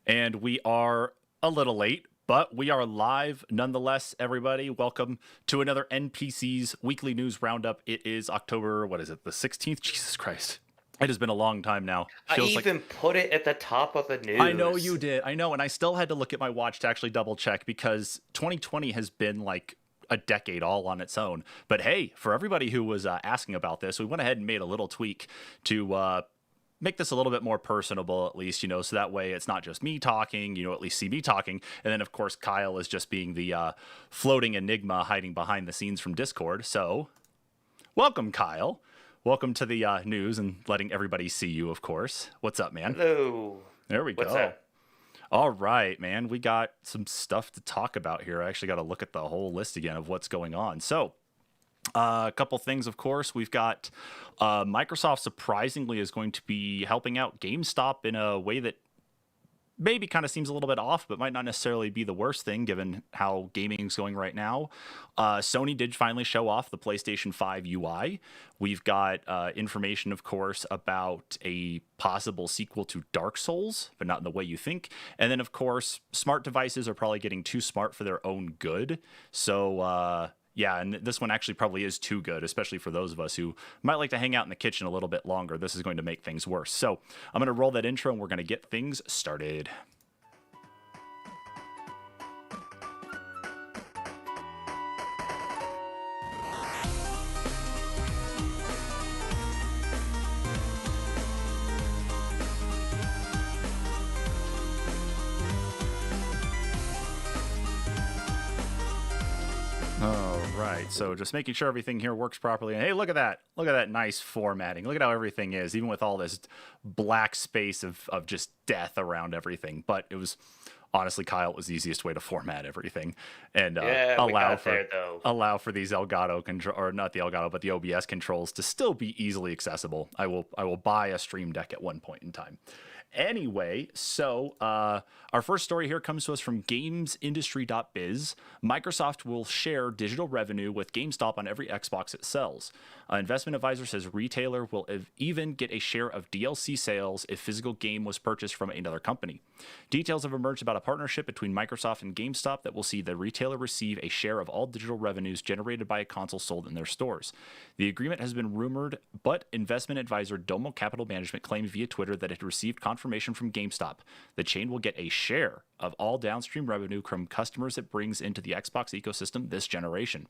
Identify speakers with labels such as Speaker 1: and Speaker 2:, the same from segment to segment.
Speaker 1: And we are a little late, but we are live nonetheless, everybody. Welcome to another NPCs Weekly News Roundup. It is October, what is it, the 16th? Jesus Christ. It has been a long time now.
Speaker 2: I
Speaker 1: Feels like.
Speaker 2: even put it at the top of the
Speaker 1: I know you
Speaker 2: news.
Speaker 1: did. I know. And I still had to look at my watch to actually double check because 2020 has been like a decade all on its own. But hey, for everybody who was asking about this, we went ahead and made a little tweak to make this a little bit more personable, at least, so that way it's not just me talking, at least see me talking. And then, of course, Kyle is just being the floating enigma hiding behind the scenes from Discord. So, welcome, Kyle. Welcome to the news and letting everybody see you, of course. What's up, man?
Speaker 2: Hello.
Speaker 1: There we
Speaker 2: What's
Speaker 1: go.
Speaker 2: that?
Speaker 1: All right, man. We got some stuff to talk about here. I actually got to look at the whole list again of what's going on. So, a couple things, of course. We've got Microsoft surprisingly is going to be helping out GameStop in a way that maybe kind of seems a little bit off, but might not necessarily be the worst thing given how gaming's going right now. Sony did finally show off the PlayStation 5 UI. We've got information, of course, about a possible sequel to Dark Souls, but not in the way you think. And then, of course, smart devices are probably getting too smart for their own good. So, yeah, and this one actually probably is too good, especially for those of us who might like to hang out in the kitchen a little bit longer. This is going to make things worse. So I'm going to roll that intro and we're going to get things started. All right, so just making sure everything here works properly. And hey, look at that. Look at that nice formatting. Look at how everything is, even with all this black space of just death around everything. But it was, honestly, Kyle, it was the easiest way to format everything and
Speaker 2: Yeah, we got there though.
Speaker 1: allow for these Elgato control, or not the Elgato, but the OBS controls to still be easily accessible. I will buy a Stream Deck at one point in time. Anyway, so our first story here comes to us from gamesindustry.biz. Microsoft will share digital revenue with GameStop on every Xbox it sells. An investment advisor says retailer will even get a share of DLC sales if physical game was purchased from another company. Details have emerged about a partnership between Microsoft and GameStop that will see the retailer receive a share of all digital revenues generated by a console sold in their stores. The agreement has been rumored, but investment advisor Domo Capital Management claimed via Twitter that it had received confirmation from GameStop. The chain will get a share of all downstream revenue from customers it brings into the Xbox ecosystem this generation.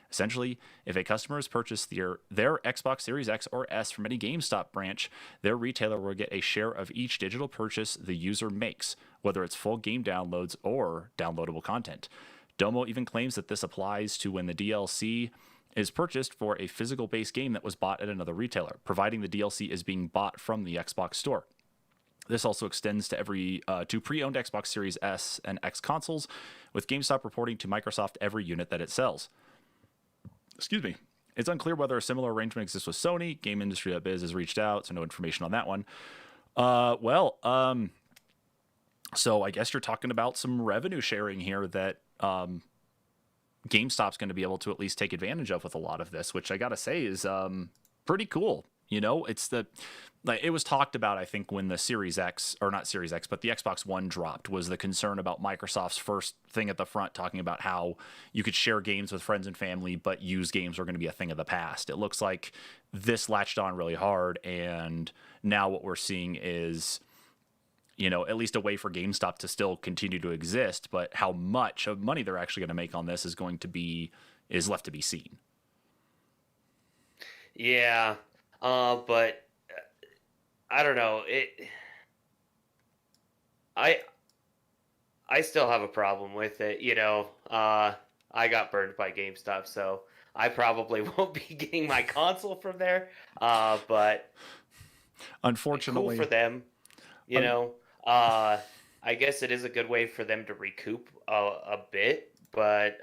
Speaker 1: Essentially, if a customer has purchased their Xbox Series X or S from any GameStop branch, their retailer will get a share of each digital purchase the user makes, whether it's full game downloads or downloadable content. Domo even claims that this applies to when the DLC is purchased for a physical based game that was bought at another retailer, providing the DLC is being bought from the Xbox store. This also extends to to pre-owned Xbox Series S and X consoles, with GameStop reporting to Microsoft every unit that it sells. Excuse me. It's unclear whether a similar arrangement exists with Sony. Game Industry.biz has reached out, so no information on that one. So I guess you're talking about some revenue sharing here that GameStop's going to be able to at least take advantage of with a lot of this, which I gotta say is pretty cool. It was talked about, I think, when the Series X, or not Series X, but the Xbox One dropped, was the concern about Microsoft's first thing at the front, talking about how you could share games with friends and family, but used games were going to be a thing of the past. It looks like this latched on really hard, and now what we're seeing is, at least a way for GameStop to still continue to exist, but how much of money they're actually going to make on this is left to be seen.
Speaker 2: Yeah. But I don't know. I I still have a problem with it. I got burned by GameStop, so I probably won't be getting my console from there. But cool
Speaker 1: Unfortunately,
Speaker 2: for them. You
Speaker 1: un-
Speaker 2: know, I guess it is a good way for them to recoup a bit, but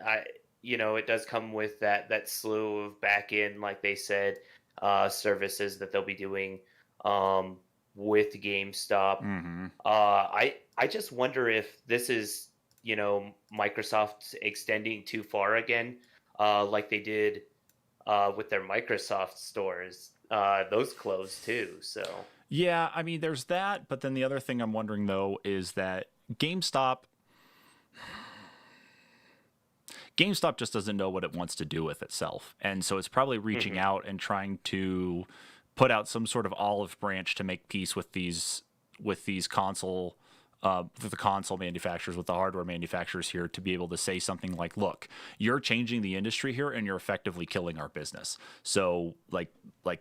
Speaker 2: it does come with that slew of back end, like they said, services that they'll be doing with GameStop.
Speaker 1: mhm.
Speaker 2: I just wonder if this is Microsoft extending too far again, like they did with their Microsoft stores. Those closed too, so.
Speaker 1: Yeah, I mean, there's that, but then the other thing I'm wondering though is that GameStop GameStop just doesn't know what it wants to do with itself. And so it's probably reaching out and trying to put out some sort of olive branch to make peace with these console with the console manufacturers, with the hardware manufacturers here, to be able to say something like, look, you're changing the industry here and you're effectively killing our business. So like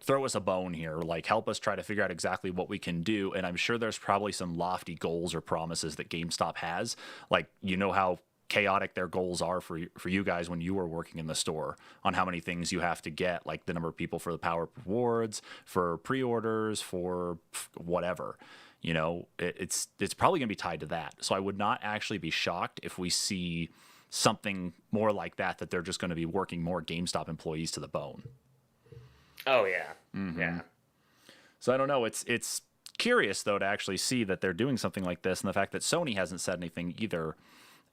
Speaker 1: throw us a bone here, like help us try to figure out exactly what we can do. And I'm sure there's probably some lofty goals or promises that GameStop has. Like, you know how chaotic their goals are for you guys when you were working in the store, on how many things you have to get, like the number of people for the Power Rewards, for pre-orders, for whatever. You know, it's probably going to be tied to that. So I would not actually be shocked if we see something more like that they're just going to be working more GameStop employees to the bone.
Speaker 2: Oh yeah. Yeah.
Speaker 1: So I don't know. It's curious though to actually see that they're doing something like this, and the fact that Sony hasn't said anything either.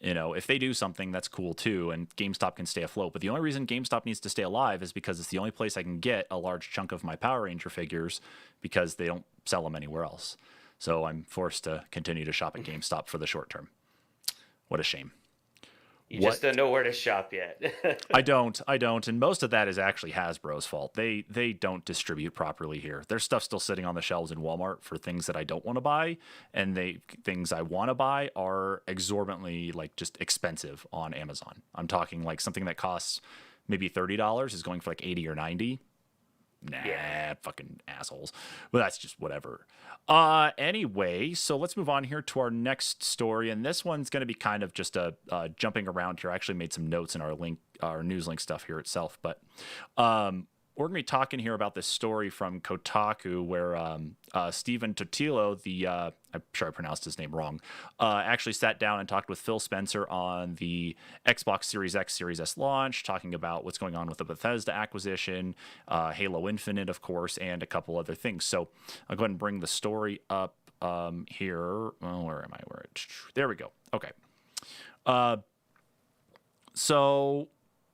Speaker 1: You know, if they do something, that's cool too, and GameStop can stay afloat. But the only reason GameStop needs to stay alive is because it's the only place I can get a large chunk of my Power Ranger figures, because they don't sell them anywhere else. So I'm forced to continue to shop at GameStop for the short term. What a shame.
Speaker 2: You just don't know where to shop yet.
Speaker 1: I don't. And most of that is actually Hasbro's fault. They don't distribute properly here. There's stuff still sitting on the shelves in Walmart for things that I don't want to buy, and things I want to buy are exorbitantly, like, just expensive on Amazon. I'm talking like something that costs maybe $30 is going for like 80 or 90. Nah, fucking assholes. Well, that's just whatever. Anyway, so let's move on here to our next story, and this one's going to be kind of just a jumping around here. I actually made some notes in our news link stuff here itself, but we're going to be talking here about this story from Kotaku where Stephen Totilo, I'm sure I pronounced his name wrong, actually sat down and talked with Phil Spencer on the Xbox Series X, Series S launch, talking about what's going on with the Bethesda acquisition, Halo Infinite, of course, and a couple other things. So I'll go ahead and bring the story up here. Well, where am I? There we go. Okay.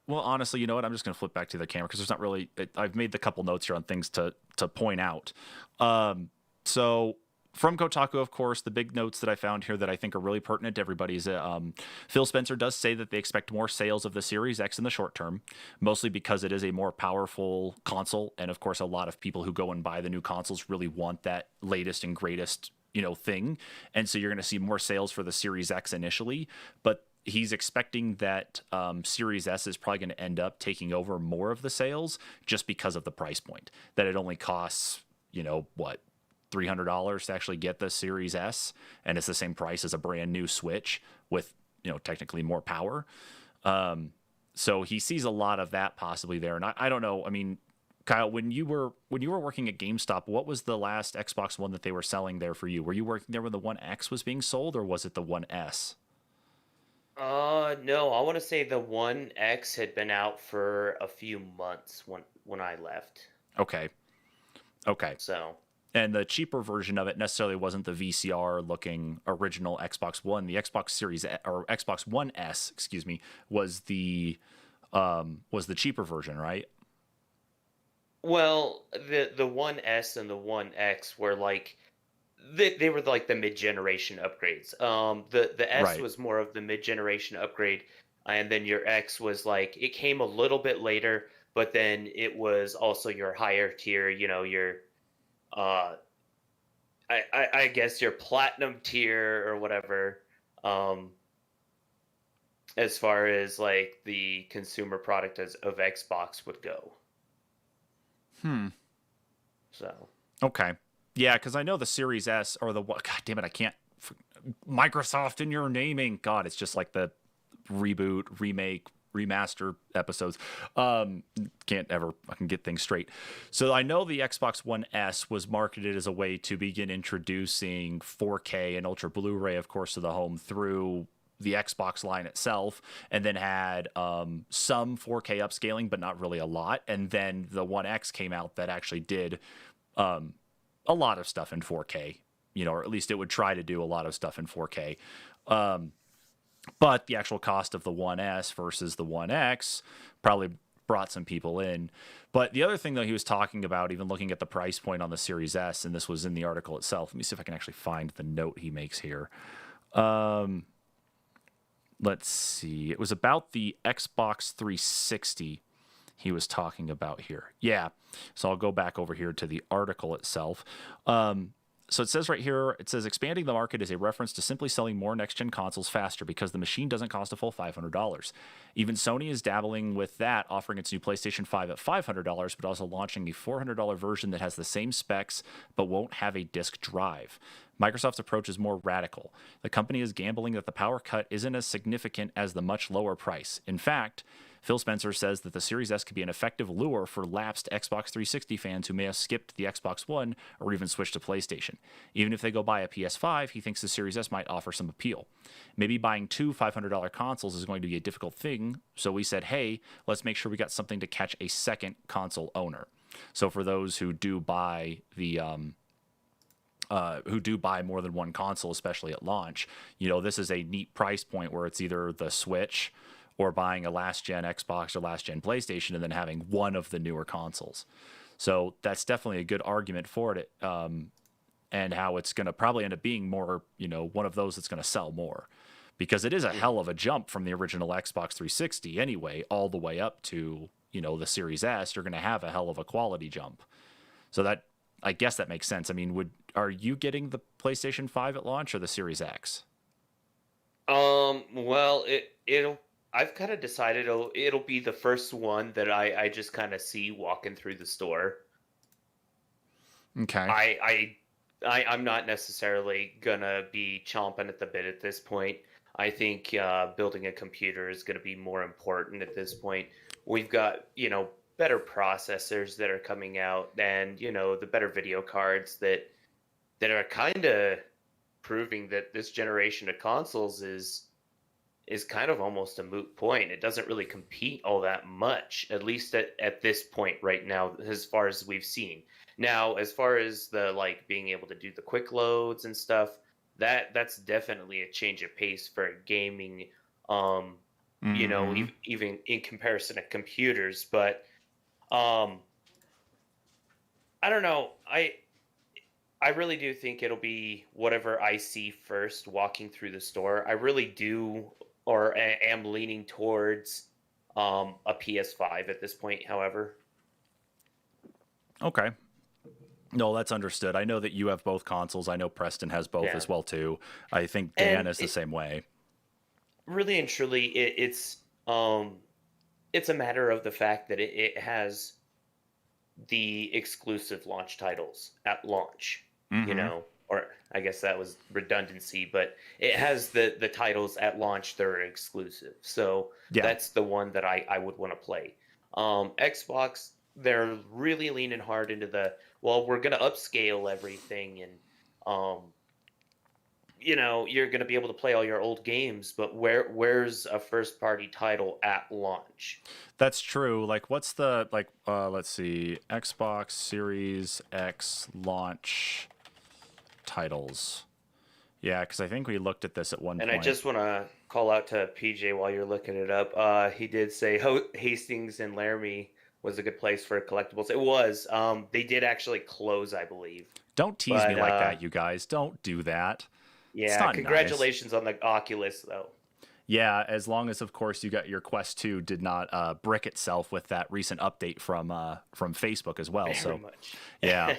Speaker 1: Well, honestly, you know what? I'm just going to flip back to the camera because there's not really. I've made the couple notes here on things to point out. So from Kotaku, of course, the big notes that I found here that I think are really pertinent to everybody is Phil Spencer does say that they expect more sales of the Series X in the short term, mostly because it is a more powerful console, and of course, a lot of people who go and buy the new consoles really want that latest and greatest, thing, and so you're going to see more sales for the Series X initially, but he's expecting that Series S is probably going to end up taking over more of the sales just because of the price point, that it only costs, what, $300 to actually get the Series S, and it's the same price as a brand new Switch with, technically more power. So he sees a lot of that possibly there. And I don't know. I mean, Kyle, when you were working at GameStop, what was the last Xbox One that they were selling there for you? Were you working there when the One X was being sold, or was it the One S?
Speaker 2: No, I want to say the One X had been out for a few months when I left.
Speaker 1: Okay.
Speaker 2: So.
Speaker 1: And the cheaper version of it necessarily wasn't the VCR looking original Xbox One. The Xbox Series or Xbox One S, excuse me, was the cheaper version, right?
Speaker 2: Well, the One S and the One X were like they were like the mid-generation upgrades. The S
Speaker 1: Right.
Speaker 2: was more of the mid-generation upgrade, and then your X was like it came a little bit later, but then it was also your higher tier. Your I guess your platinum tier or whatever. As far as like the consumer product of Xbox would go. So.
Speaker 1: Okay. Yeah, because I know the Series S or the God damn it, I can't. Microsoft in your naming. God, it's just like the reboot, remake, remaster episodes. Can't ever fucking get things straight. So I know the Xbox One S was marketed as a way to begin introducing 4K and Ultra Blu-ray, of course, to the home through the Xbox line itself, and then had some 4K upscaling, but not really a lot. And then the One X came out that actually did a lot of stuff in 4K, or at least it would try to do a lot of stuff in 4K. But the actual cost of the One S versus the One X probably brought some people in. But the other thing, though, he was talking about, even looking at the price point on the Series S, and this was in the article itself. Let me see if I can actually find the note he makes here. Let's see. It was about the Xbox 360 he was talking about here. Yeah. So I'll go back over here to the article itself. So it says right here, it says expanding the market is a reference to simply selling more next-gen consoles faster because the machine doesn't cost a full $500. Even Sony is dabbling with that, offering its new PlayStation 5 at $500, but also launching a $400 version that has the same specs but won't have a disk drive. Microsoft's approach is more radical. The company is gambling that the power cut isn't as significant as the much lower price. In fact, Phil Spencer says that the Series S could be an effective lure for lapsed Xbox 360 fans who may have skipped the Xbox One or even switched to PlayStation. Even if they go buy a PS5, he thinks the Series S might offer some appeal. Maybe buying two $500 consoles is going to be a difficult thing, so we said, hey, let's make sure we got something to catch a second console owner. So for those who do buy more than one console, especially at launch, this is a neat price point where it's either the Switch or buying a last-gen Xbox or last-gen PlayStation and then having one of the newer consoles. So that's definitely a good argument for it, and how it's going to probably end up being more, one of those that's going to sell more. Because it is a hell of a jump from the original Xbox 360 anyway, all the way up to, the Series S. You're going to have a hell of a quality jump. So that, I guess that makes sense. I mean, are you getting the PlayStation 5 at launch or the Series X?
Speaker 2: Well, I've kind of decided it'll be the first one that I just kind of see walking through the store.
Speaker 1: Okay.
Speaker 2: I'm not necessarily gonna be chomping at the bit at this point. I think building a computer is gonna be more important at this point. We've got better processors that are coming out, and the better video cards that are kind of proving that this generation of consoles is kind of almost a moot point. It doesn't really compete all that much, at least at this point right now, as far as we've seen. Now, as far as the being able to do the quick loads and stuff, that's definitely a change of pace for gaming. Even in comparison to computers, but I don't know. I really do think it'll be whatever I see first walking through the store. I really do, or am leaning towards a PS5 at this point, however.
Speaker 1: Okay. No, that's understood. I know that you have both consoles. I know Preston has both as well, too. I think Dan is the same way.
Speaker 2: Really and truly, it's a matter of the fact that it has the exclusive launch titles at launch, or I guess that was redundancy, but it has the titles at launch that are exclusive. So that's the one that I would want to play. Xbox, they're really leaning hard into we're going to upscale everything, and you're going to be able to play all your old games, but where's a first party title at launch?
Speaker 1: That's true. What's the let's see, Xbox Series X launch titles. Yeah, because I think we looked at this at one point.
Speaker 2: And I just want to call out to PJ while you're looking it up. He did say Hastings and Laramie was a good place for collectibles. It was. They did actually close, I believe.
Speaker 1: Don't tease me like that, you guys. Don't do that.
Speaker 2: Yeah, congratulations on the Oculus, though.
Speaker 1: Yeah, as long as, of course, you got your Quest 2 did not brick itself with that recent update from Facebook as well.
Speaker 2: Very much.
Speaker 1: Yeah.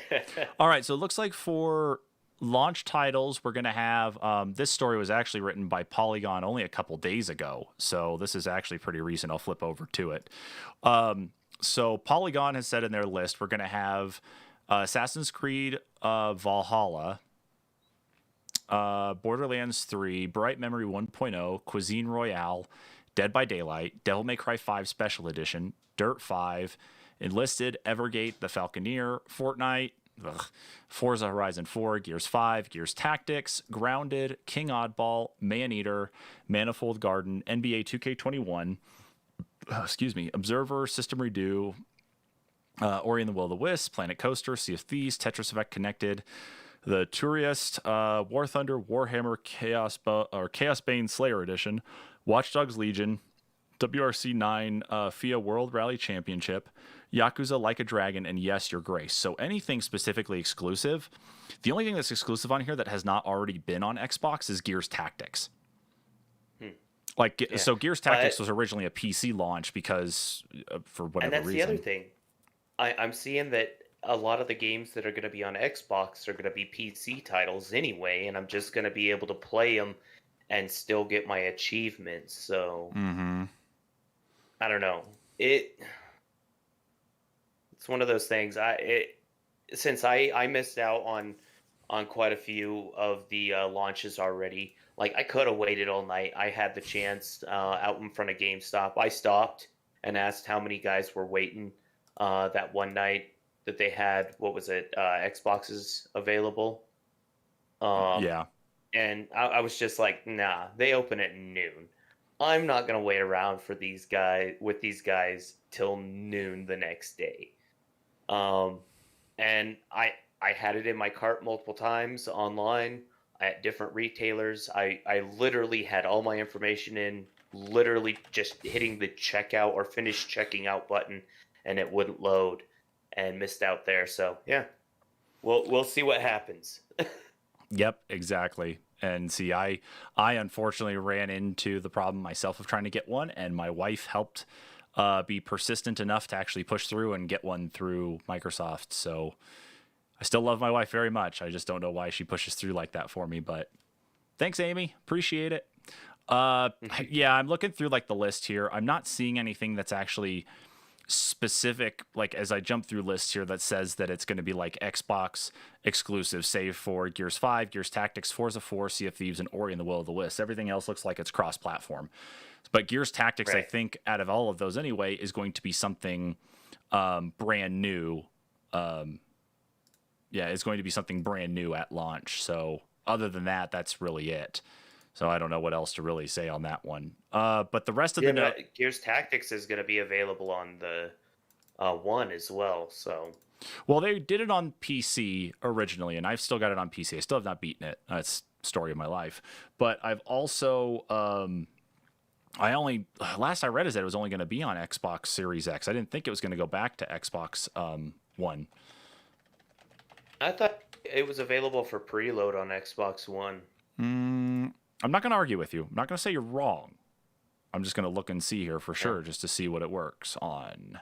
Speaker 1: All right, so it looks like for launch titles, we're going to have this story was actually written by Polygon only a couple days ago. So this is actually pretty recent. I'll flip over to it. So Polygon has said in their list, we're going to have Assassin's Creed Valhalla, Borderlands 3, Bright Memory 1.0, Cuisine Royale, Dead by Daylight, Devil May Cry 5 Special Edition, Dirt 5, Enlisted, Evergate, The Falconeer, Fortnite, Forza Horizon 4, Gears 5, Gears Tactics, Grounded, King Oddball, Maneater, Manifold Garden, NBA 2K21, Observer, System Redo, Ori and the Will of the Wisps, Planet Coaster, Sea of Thieves, Tetris Effect Connected, The Tourist, War Thunder, Warhammer, Chaos Bane Slayer Edition, Watch Dogs Legion, WRC 9 FIA World Rally Championship, Yakuza Like a Dragon, and Yes, Your Grace. So anything specifically exclusive. The only thing that's exclusive on here that has not already been on Xbox is Gears Tactics.
Speaker 2: Yeah.
Speaker 1: So Gears Tactics was originally a PC launch because for whatever
Speaker 2: And that's
Speaker 1: reason.
Speaker 2: the other thing. I'm seeing that a lot of the games that are going to be on Xbox are going to be PC titles anyway, and I'm just going to be able to play them and still get my achievements. So I don't know. It's one of those things. Since I missed out on quite a few of the launches already. Like, I could have waited all night. I had the chance out in front of GameStop. I stopped and asked how many guys were waiting that one night that they had, what was it, Xboxes available.
Speaker 1: Yeah.
Speaker 2: And I was just like, nah, they open at noon. I'm not going to wait around for these guys till noon the next day. And I had it in my cart multiple times online at different retailers. I literally had all my information in, literally just hitting the checkout or finish checking out button, and it wouldn't load, and missed out there. So yeah, we'll see what happens.
Speaker 1: Yep, exactly. And see, I unfortunately ran into the problem myself of trying to get one, and my wife helped be persistent enough to actually push through and get one through Microsoft. So I still love my wife very much. I just don't know why she pushes through like that for me, but thanks, Amy. Appreciate it. Yeah, I'm looking through like the list here. I'm not seeing anything that's actually specific, like as I jump through lists here, that says that it's going to be like Xbox exclusive, save for Gears 5, Gears Tactics, Forza 4, Sea of Thieves, and Ori and the Will of the Wisps. Everything else looks like it's cross-platform. But Gears Tactics, right, I think, out of all of those anyway, is going to be something brand new. Yeah, it's going to be something brand new at launch. So other than that, that's really it. So I don't know what else to really say on that one. But the rest of the
Speaker 2: Gears Tactics is going to be available on the One as well. So,
Speaker 1: well, they did it on PC originally, and I've still got it on PC. I still have not beaten it. That's the story of my life. But I've also last I read is that it was only going to be on Xbox Series X. I didn't think it was going to go back to Xbox One.
Speaker 2: I thought it was available for preload on Xbox One.
Speaker 1: I'm not going to argue with you. I'm not going to say you're wrong. I'm just going to look and see here for sure, just to see what it works on.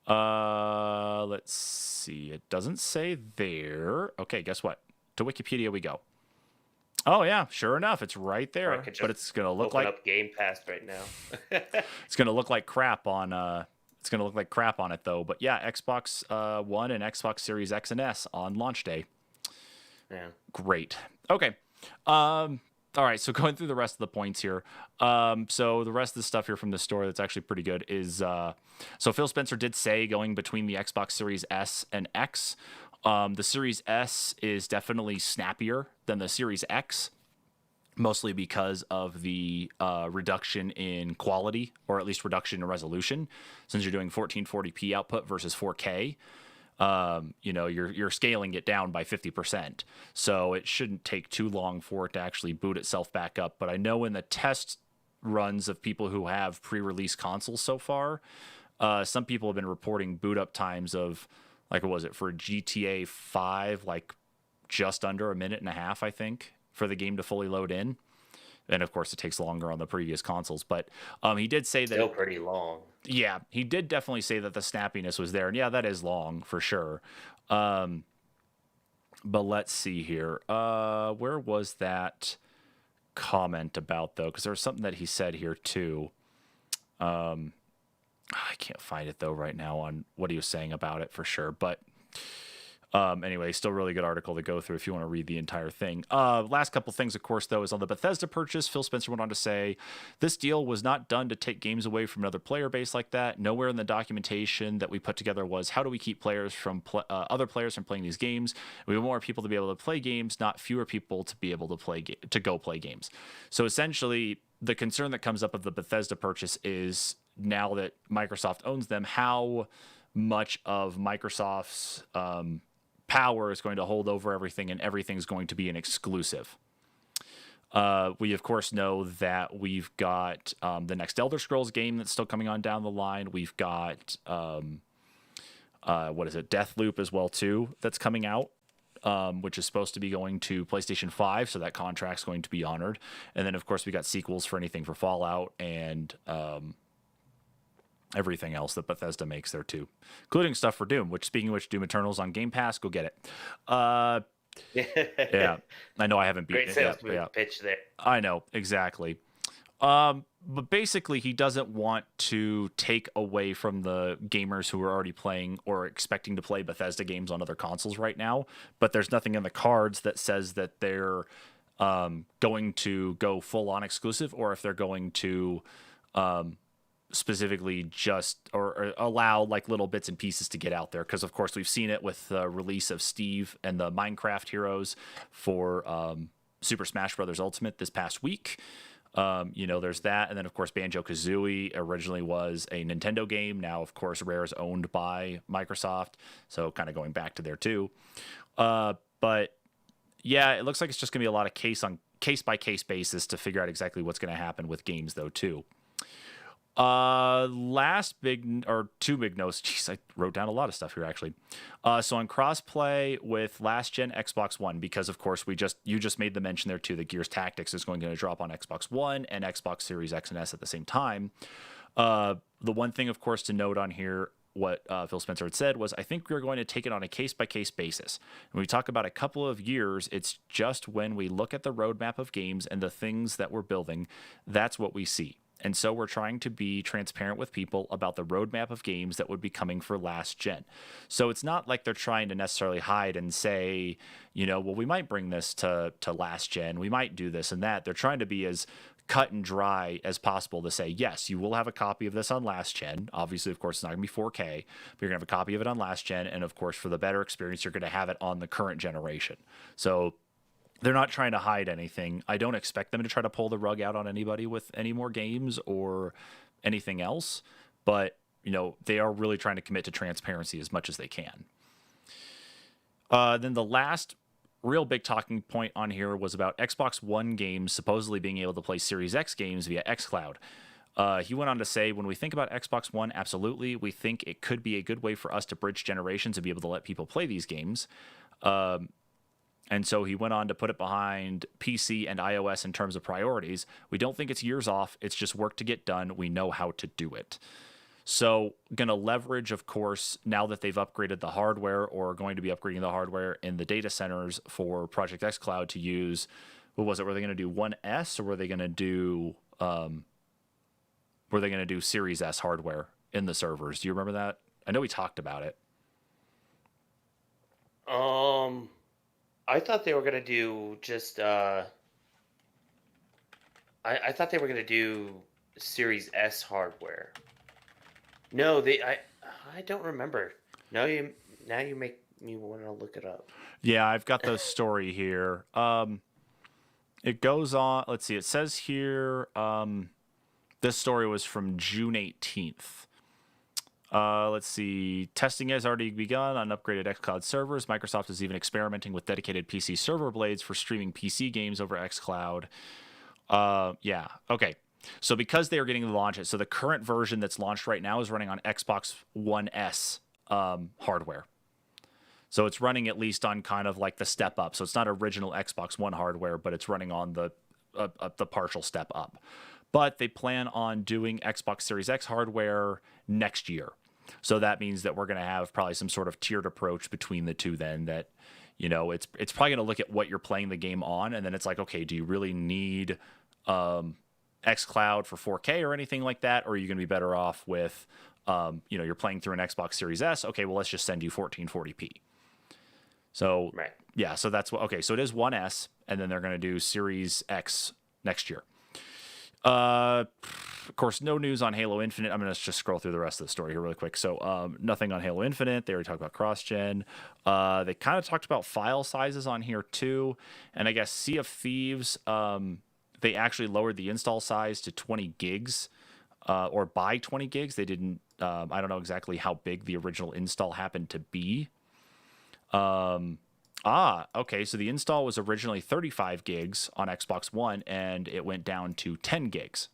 Speaker 1: Let's see. It doesn't say there. Okay, guess what? To Wikipedia we go. Oh yeah, sure enough, it's right there. But it's going to look like
Speaker 2: up Game Pass right now.
Speaker 1: It's going to look like crap on it's going to look like crap on it though. But yeah, Xbox One and Xbox Series X and S on launch day.
Speaker 2: Yeah.
Speaker 1: Great. Okay. All right, so going through the rest of the points here. So the rest of the stuff here from the store that's actually pretty good is so Phil Spencer did say going between the Xbox Series S and X. The Series S is definitely snappier than the Series X, mostly because of the reduction in quality, or at least reduction in resolution, since you're doing 1440p output versus 4K. You're scaling it down by 50%. So it shouldn't take too long for it to actually boot itself back up. But I know in the test runs of people who have pre-release consoles so far, some people have been reporting boot up times of, like, what was it for GTA 5, like just under a minute and a half, I think, for the game to fully load in. And of course, it takes longer on the previous consoles. But he did say that
Speaker 2: still pretty long.
Speaker 1: Yeah, he did definitely say that the snappiness was there, and yeah, that is long for sure. But let's see here. Where was that comment about though? Because there was something that he said here too. I can't find it though right now on what he was saying about it for sure. But anyway, still really good article to go through if you want to read the entire thing. Last couple things, of course, though, is on the Bethesda purchase. Phil Spencer went on to say, this deal was not done to take games away from another player base like that. Nowhere in the documentation that we put together was, how do we keep players from other players from playing these games? We want more people to be able to play games, not fewer people to be able to go play games. So essentially, the concern that comes up of the Bethesda purchase is, now that Microsoft owns them, how much of Microsoft's power is going to hold over everything, and everything's going to be an exclusive. We of course know that we've got the next Elder Scrolls game that's still coming on down the line. We've got what is it, Deathloop as well too, that's coming out, which is supposed to be going to PlayStation 5, so that contract's going to be honored. And then of course we got sequels for anything for Fallout and everything else that Bethesda makes there too, including stuff for Doom. Which, speaking of which, Doom Eternal's on Game Pass. Go get it. Yeah, I know I haven't beaten
Speaker 2: Great
Speaker 1: it
Speaker 2: sales
Speaker 1: yet. Yeah,
Speaker 2: pitch there.
Speaker 1: I know exactly. But basically, he doesn't want to take away from the gamers who are already playing or expecting to play Bethesda games on other consoles right now. But there's nothing in the cards that says that they're going to go full on exclusive, or if they're going to specifically just or allow like little bits and pieces to get out there. Because of course we've seen it with the release of Steve and the Minecraft heroes for Super Smash Bros. Ultimate this past week. There's that. And then of course Banjo-Kazooie originally was a Nintendo game. Now of course Rare is owned by Microsoft, so kind of going back to there too. But yeah, it looks like it's just gonna be a lot of case by case basis to figure out exactly what's going to happen with games though too. Last big or two big notes. Jeez, I wrote down a lot of stuff here actually. So on crossplay with last gen Xbox One, because of course you just made the mention there too that Gears Tactics is going to drop on Xbox One and Xbox Series X and S at the same time. The one thing, of course, to note on here, what Phil Spencer had said was, I think we're going to take it on a case by case basis. When we talk about a couple of years, it's just when we look at the roadmap of games and the things that we're building, that's what we see. And so we're trying to be transparent with people about the roadmap of games that would be coming for last gen. So it's not like they're trying to necessarily hide and say, well, we might bring this to last gen. We might do this and that. They're trying to be as cut and dry as possible to say, yes, you will have a copy of this on last gen. Obviously, of course, it's not going to be 4K, but you're going to have a copy of it on last gen. And of course, for the better experience, you're going to have it on the current generation. So they're not trying to hide anything. I don't expect them to try to pull the rug out on anybody with any more games or anything else, but they are really trying to commit to transparency as much as they can. Then the last real big talking point on here was about Xbox One games supposedly being able to play Series X games via xCloud. He went on to say, when we think about Xbox One, absolutely, we think it could be a good way for us to bridge generations and be able to let people play these games. And so he went on to put it behind PC and iOS in terms of priorities. We don't think it's years off. It's just work to get done. We know how to do it. So going to leverage, of course, now that they've upgraded the hardware or going to be upgrading the hardware in the data centers for Project X Cloud to use, what was it? Were they going to do 1S or were they going to do Series S hardware in the servers? Do you remember that? I know we talked about it.
Speaker 2: I thought they were gonna do just. I thought they were gonna do Series S hardware. No, I don't remember. Now you make me want to look it up.
Speaker 1: Yeah, I've got the story here. It goes on. Let's see. It says here. This story was from June 18th. Let's see. Testing has already begun on upgraded xCloud servers. Microsoft is even experimenting with dedicated PC server blades for streaming PC games over xCloud. Yeah. Okay. So because they are getting to launch it, so the current version that's launched right now is running on Xbox One S hardware. So it's running at least on kind of like the step up. So it's not original Xbox One hardware, but it's running on the partial step up. But they plan on doing Xbox Series X hardware next year. So that means that we're going to have probably some sort of tiered approach between the two then that, it's probably going to look at what you're playing the game on. And then it's like, okay, do you really need xCloud for 4K or anything like that? Or are you going to be better off with, you're playing through an Xbox Series S. Okay, well, let's just send you 1440p. So,
Speaker 2: right.
Speaker 1: Yeah, so that's what, okay, so it is 1S, and then they're going to do Series X next year. Of course, no news on Halo Infinite. I'm going to just scroll through the rest of the story here really quick. So nothing on Halo Infinite. They already talked about cross-gen. They kind of talked about file sizes on here too. And I guess Sea of Thieves, they actually lowered the install size to 20 gigs or by 20 gigs. They didn't, I don't know exactly how big the original install happened to be. Okay. So the install was originally 35 gigs on Xbox One, and it went down to 10 gigs.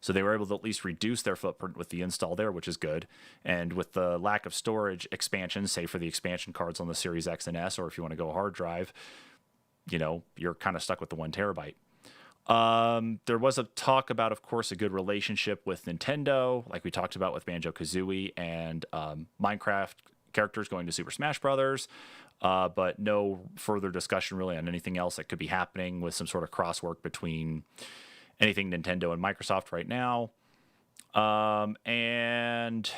Speaker 1: So they were able to at least reduce their footprint with the install there, which is good. And with the lack of storage expansion, say for the expansion cards on the Series X and S, or if you want to go hard drive, you're kind of stuck with the 1 terabyte. There was a talk about, of course, a good relationship with Nintendo, like we talked about with Banjo-Kazooie and Minecraft characters going to Super Smash Brothers, but no further discussion really on anything else that could be happening with some sort of crosswork between anything Nintendo and Microsoft right now. And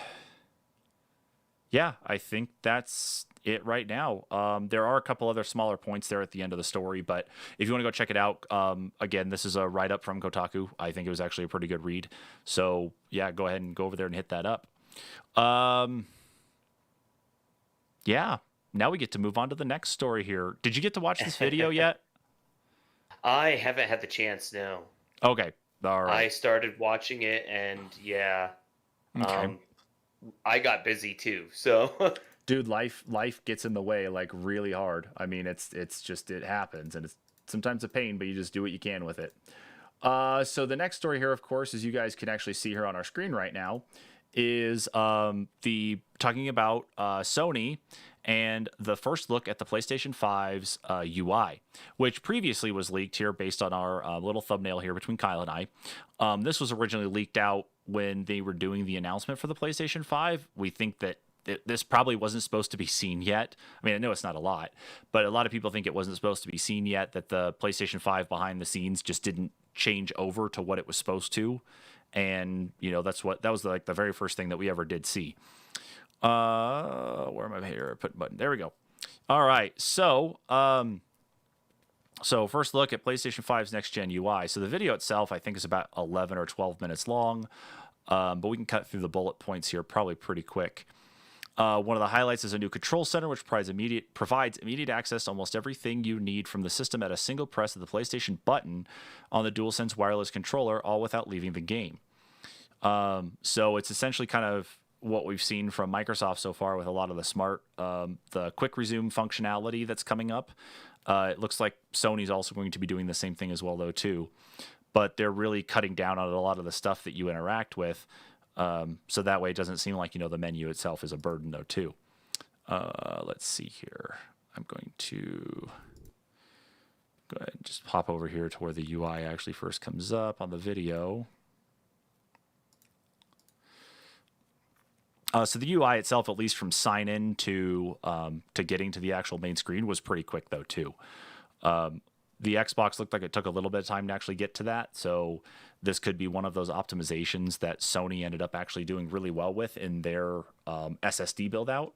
Speaker 1: yeah, I think that's it right now. There are a couple other smaller points there at the end of the story, but if you want to go check it out, again, this is a write up from Kotaku. I think it was actually a pretty good read. So yeah, go ahead and go over there and hit that up. Yeah, now we get to move on to the next story here. Did you get to watch this video yet?
Speaker 2: I haven't had the chance, no.
Speaker 1: Okay. All
Speaker 2: I
Speaker 1: right.
Speaker 2: started watching it, and yeah,
Speaker 1: Okay.
Speaker 2: I got busy too. So
Speaker 1: Dude, life gets in the way like really hard. I mean, it's just it happens, and it's sometimes a pain, but you just do what you can with it. So the next story here, of course, as you guys can actually see here on our screen right now, is the talking about Sony and the first look at the PlayStation 5's UI, which previously was leaked here based on our little thumbnail here between Kyle and I. This was originally leaked out when they were doing the announcement for the PlayStation 5. We think that this probably wasn't supposed to be seen yet. I mean, I know it's not a lot, but a lot of people think it wasn't supposed to be seen yet, that the PlayStation 5 behind the scenes just didn't change over to what it was supposed to. And, that was like the very first thing that we ever did see. Where am I here? Put button. There we go. All right. So first look at PlayStation 5's next gen UI. So the video itself, I think, is about 11 or 12 minutes long. But we can cut through the bullet points here probably pretty quick. One of the highlights is a new control center, which provides immediate access to almost everything you need from the system at a single press of the PlayStation button on the DualSense wireless controller, all without leaving the game. So it's essentially kind of what we've seen from Microsoft so far with a lot of the quick resume functionality that's coming up. It looks like Sony's also going to be doing the same thing as well, though, too. But they're really cutting down on a lot of the stuff that you interact with. So that way it doesn't seem like, the menu itself is a burden, though, too. Let's see here. I'm going to go ahead and just pop over here to where the UI actually first comes up on the video. So the UI itself, at least from sign in to getting to the actual main screen, was pretty quick, though, too. The Xbox looked like it took a little bit of time to actually get to that. So this could be one of those optimizations that Sony ended up actually doing really well with in their SSD build out.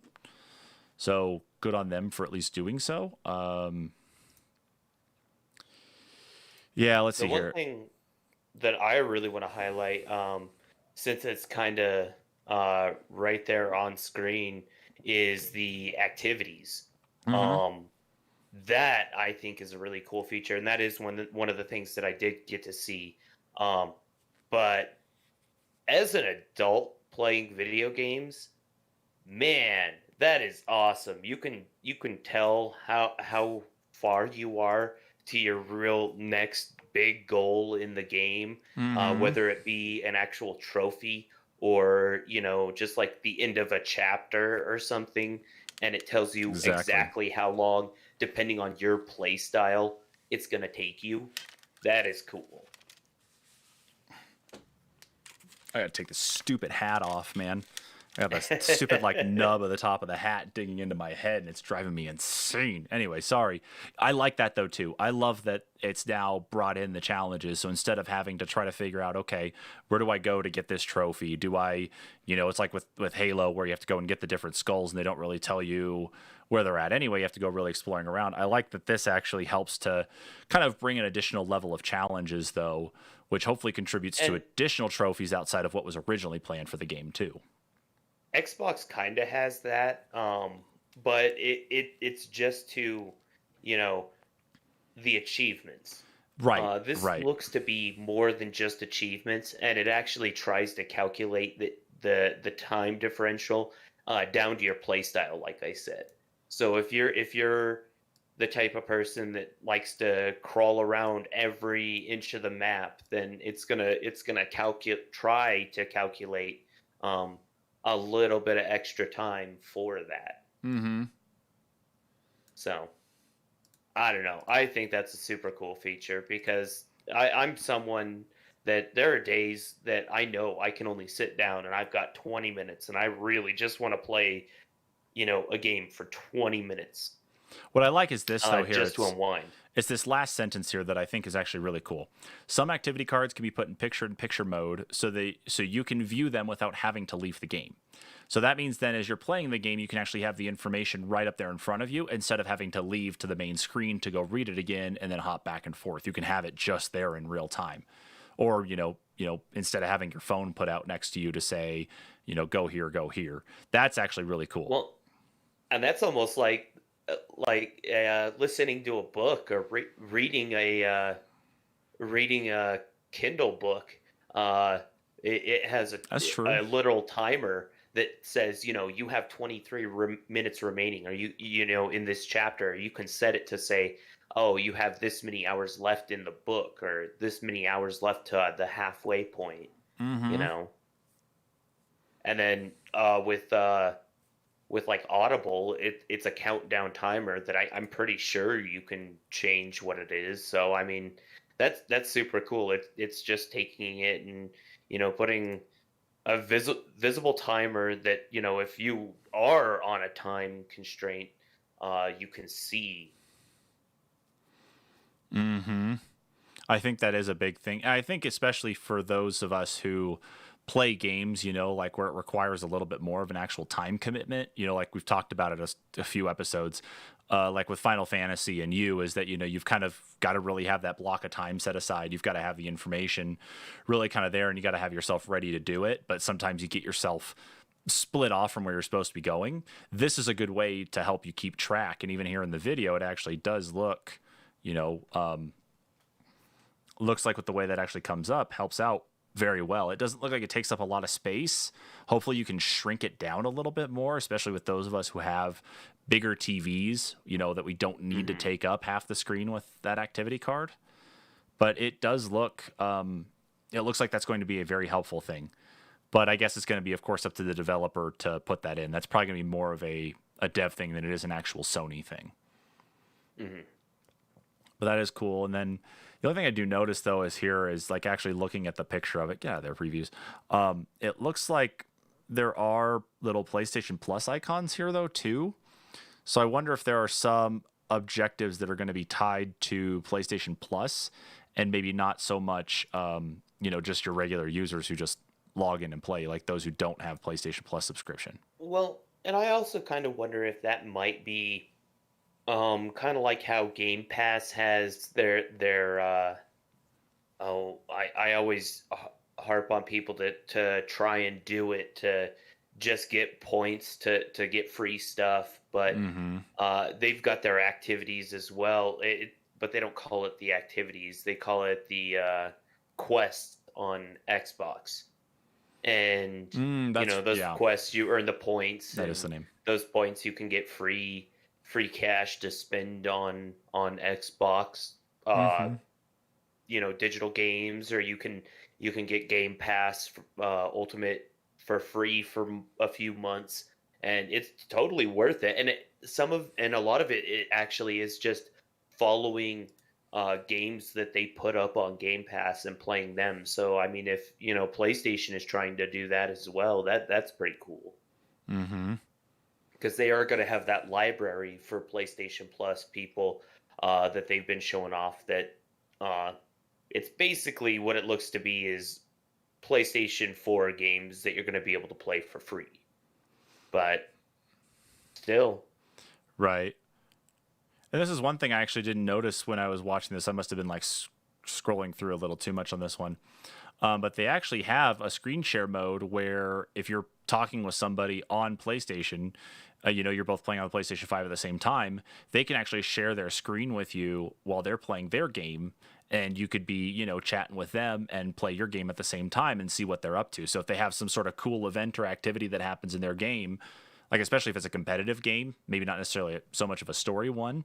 Speaker 1: So good on them for at least doing so. Yeah, let's see here.
Speaker 2: One thing that I really want to highlight, since it's kind of right there on screen, is the activities.
Speaker 1: Mm-hmm.
Speaker 2: That I think is a really cool feature, and that is one of the things that I did get to see. But as an adult playing video games, man, that is awesome. You can tell how far you are to your real next big goal in the game,
Speaker 1: Mm-hmm.
Speaker 2: whether it be an actual trophy or just like the end of a chapter or something, and it tells you exactly how long, depending on your play style, it's going to take you. That is cool.
Speaker 1: I gotta take this stupid hat off, man. I got this stupid nub of the top of the hat digging into my head, and it's driving me insane. Anyway, sorry. I like that though too. I love that it's now brought in the challenges. So instead of having to try to figure out, okay, where do I go to get this trophy? Do I, it's like with Halo where you have to go and get the different skulls, and they don't really tell you where they're at anyway. You have to go really exploring around. I like that this actually helps to kind of bring an additional level of challenges though, which hopefully contributes to additional trophies outside of what was originally planned for the game too.
Speaker 2: Xbox kind of has that, but it's just to, the achievements.
Speaker 1: Right.
Speaker 2: This
Speaker 1: Right.
Speaker 2: looks to be more than just achievements, and it actually tries to calculate the time differential down to your playstyle, like I said. So if you're the type of person that likes to crawl around every inch of the map, then it's gonna calculate try to calculate um, a little bit of extra time for that.
Speaker 1: Mm-hmm.
Speaker 2: So I don't know. I think that's a super cool feature because I'm someone that there are days that I know I can only sit down and I've got 20 minutes and I really just want to play, a game for 20 minutes
Speaker 1: What I like is this though here.
Speaker 2: just to unwind.
Speaker 1: It's this last sentence here that I think is actually really cool. Some activity cards can be put in picture mode so you can view them without having to leave the game. So that means then as you're playing the game, you can actually have the information right up there in front of you instead of having to leave to the main screen to go read it again and then hop back and forth. You can have it just there in real time. Or, instead of having your phone put out next to you to say, go here, go here. That's actually really cool.
Speaker 2: Well, and that's almost like listening to a book or reading a Kindle book. It has
Speaker 1: That's true.
Speaker 2: a literal timer that says, you have 23 minutes remaining, or in this chapter, you can set it to say, oh, you have this many hours left in the book, or this many hours left to the halfway point, you
Speaker 1: Mm-hmm.
Speaker 2: know. And then with like Audible, it's a countdown timer that I'm pretty sure you can change what it is. So I mean, that's super cool. It's just taking it and putting a visible timer that if you are on a time constraint, you can see.
Speaker 1: Mm-hmm. I think that is a big thing. I think especially for those of us who play games, like where it requires a little bit more of an actual time commitment, like we've talked about it a few episodes, like with Final Fantasy and is that, you've kind of got to really have that block of time set aside. You've got to have the information really kind of there and you got to have yourself ready to do it. But sometimes you get yourself split off from where you're supposed to be going. This is a good way to help you keep track. And even here in the video, it actually does look, you know, um, looks like with the way that actually comes up helps out very well. It doesn't look like it takes up a lot of space. Hopefully you can shrink it down a little bit more, especially with those of us who have bigger TVs, that we don't need to
Speaker 2: Hmm.
Speaker 1: take up half the screen with that activity card. But it does look, it looks like that's going to be a very helpful thing. But I guess it's going to be, of course, up to the developer to put that in. That's probably going to be more of a dev thing than it is an actual Sony thing.
Speaker 2: Hmm.
Speaker 1: But that is cool. And then the only thing I do notice though is here is like actually looking at the picture of it. Yeah, they're previews. It looks like there are little PlayStation Plus icons here though too. So I wonder if there are some objectives that are going to be tied to PlayStation Plus, and maybe not so much, just your regular users who just log in and play, like those who don't have PlayStation Plus subscription.
Speaker 2: Well, and I also kind of wonder if that might be kind of like how Game Pass has their oh, I always harp on people to try and do it to just get points to get free stuff, but
Speaker 1: Mm-hmm.
Speaker 2: they've got their activities as well. But they don't call it the activities; they call it the quests on Xbox. And
Speaker 1: That's
Speaker 2: those
Speaker 1: yeah,
Speaker 2: quests, you earn the points,
Speaker 1: that is the
Speaker 2: and
Speaker 1: name.
Speaker 2: those points you can get free cash to spend on Xbox. Uh,
Speaker 1: Mm-hmm.
Speaker 2: digital games, or you can get Game Pass Ultimate for free for a few months, and it's totally worth it. And a lot of it actually is just following games that they put up on Game Pass and playing them. So I mean, if PlayStation is trying to do that as well, that's pretty cool
Speaker 1: Mm-hmm.
Speaker 2: because they are going to have that library for PlayStation Plus people that they've been showing off. That uh, it's basically what it looks to be is PlayStation 4 games that you're going to be able to play for free. But still,
Speaker 1: Right. And this is one thing I actually didn't notice when I was watching this. I must have been like scrolling through a little too much on this one. But they actually have a screen share mode where if you're talking with somebody on PlayStation, you're both playing on the PlayStation 5 at the same time, they can actually share their screen with you while they're playing their game. And you could be, chatting with them and play your game at the same time and see what they're up to. So if they have some sort of cool event or activity that happens in their game, like especially if it's a competitive game, maybe not necessarily so much of a story one,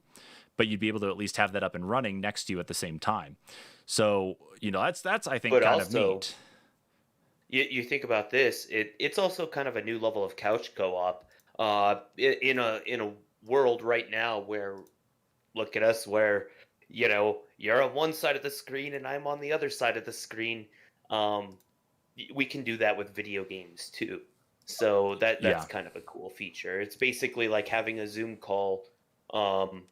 Speaker 1: but you'd be able to at least have that up and running next to you at the same time. So, that's I think
Speaker 2: But
Speaker 1: kind of
Speaker 2: also,
Speaker 1: neat.
Speaker 2: you think about this, it's also kind of a new level of couch co-op. In a world right now where, look at us, where you're on one side of the screen and I'm on the other side of the screen. Um, we can do that with video games too. So that's
Speaker 1: Yeah.
Speaker 2: kind of a cool feature. It's basically like having a Zoom call, um,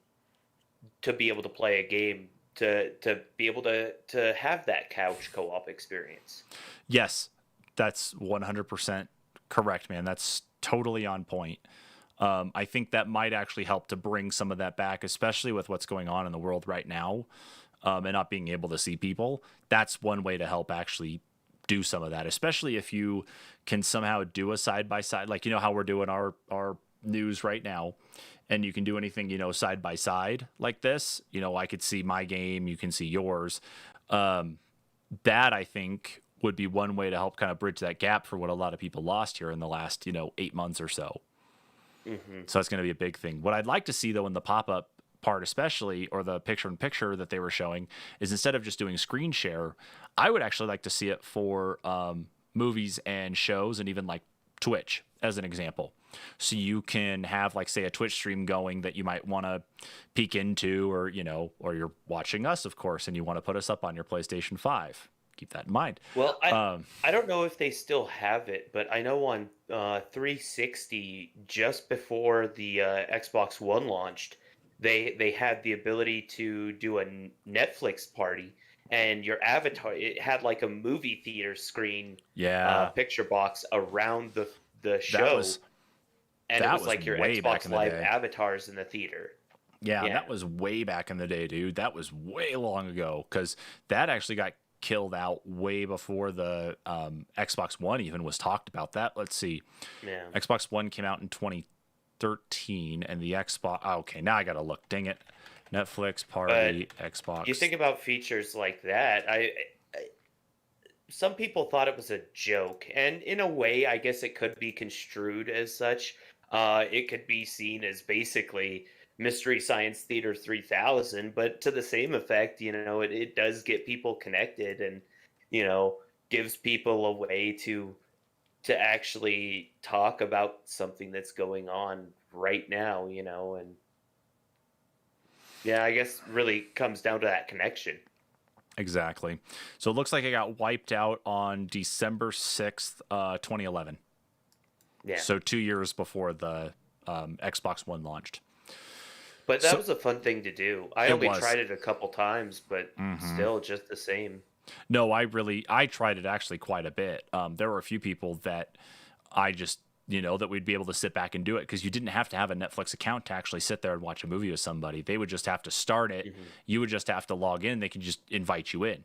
Speaker 2: to be able to play a game, to be able to have that couch co-op experience.
Speaker 1: Yes, that's 100% correct, man. That's totally on point. I think that might actually help to bring some of that back, especially with what's going on in the world right now, and not being able to see people. That's one way to help actually do some of that, especially if you can somehow do a side by side, like how we're doing our news right now, and you can do anything side by side like this. I could see my game, you can see yours. Um, that I think would be one way to help kind of bridge that gap for what a lot of people lost here in the last 8 months or so.
Speaker 2: Hmm.
Speaker 1: So that's going to be a big thing. What I'd like to see though in the pop up part, especially, or the picture in picture that they were showing, is instead of just doing screen share, I would actually like to see it for movies and shows, and even like Twitch as an example. So you can have, like, say, a Twitch stream going that you might want to peek into, or or you're watching us, of course, and you want to put us up on your PlayStation 5. Keep that in mind.
Speaker 2: Well, I
Speaker 1: Um,
Speaker 2: I don't know if they still have it, but I know on 360, just before the Xbox One launched, they had the ability to do a Netflix party, and your avatar, it had like a movie theater screen,
Speaker 1: yeah,
Speaker 2: picture box around the
Speaker 1: that
Speaker 2: show,
Speaker 1: was
Speaker 2: and it
Speaker 1: that
Speaker 2: was
Speaker 1: was
Speaker 2: like your
Speaker 1: way back
Speaker 2: Xbox
Speaker 1: in the
Speaker 2: Live
Speaker 1: day.
Speaker 2: avatars in the theater.
Speaker 1: Yeah, and
Speaker 2: Yeah.
Speaker 1: that was way back in the day, dude. That was way long ago, because that actually got killed out way before the Xbox One even was talked about. That, let's see,
Speaker 2: Yeah.
Speaker 1: Xbox One came out in 2013, and the Xbox. Oh, okay, now I gotta look. Dang it, Netflix
Speaker 2: But
Speaker 1: party
Speaker 2: you
Speaker 1: Xbox.
Speaker 2: think about features like that, I some people thought it was a joke, and in a way, I guess it could be construed as such. It could be seen as basically Mystery Science Theater 3000, but to the same effect, it does get people connected, and you know gives people a way to actually talk about something that's going on right now. And yeah, I guess really comes down to that connection.
Speaker 1: Exactly. So it looks like it got wiped out on December 6th, 2011.
Speaker 2: Yeah.
Speaker 1: So 2 years before the Xbox One launched.
Speaker 2: But that
Speaker 1: So
Speaker 2: was a fun thing to do. I
Speaker 1: it
Speaker 2: only
Speaker 1: was.
Speaker 2: tried it a couple times, but
Speaker 1: Hmm.
Speaker 2: still just the same.
Speaker 1: No, I tried it actually quite a bit. There were a few people that I just, that we'd be able to sit back and do it, because you didn't have to have a Netflix account to actually sit there and watch a movie with somebody. They would just have to start it.
Speaker 2: Hmm.
Speaker 1: You would just have to log in. They could just invite you in.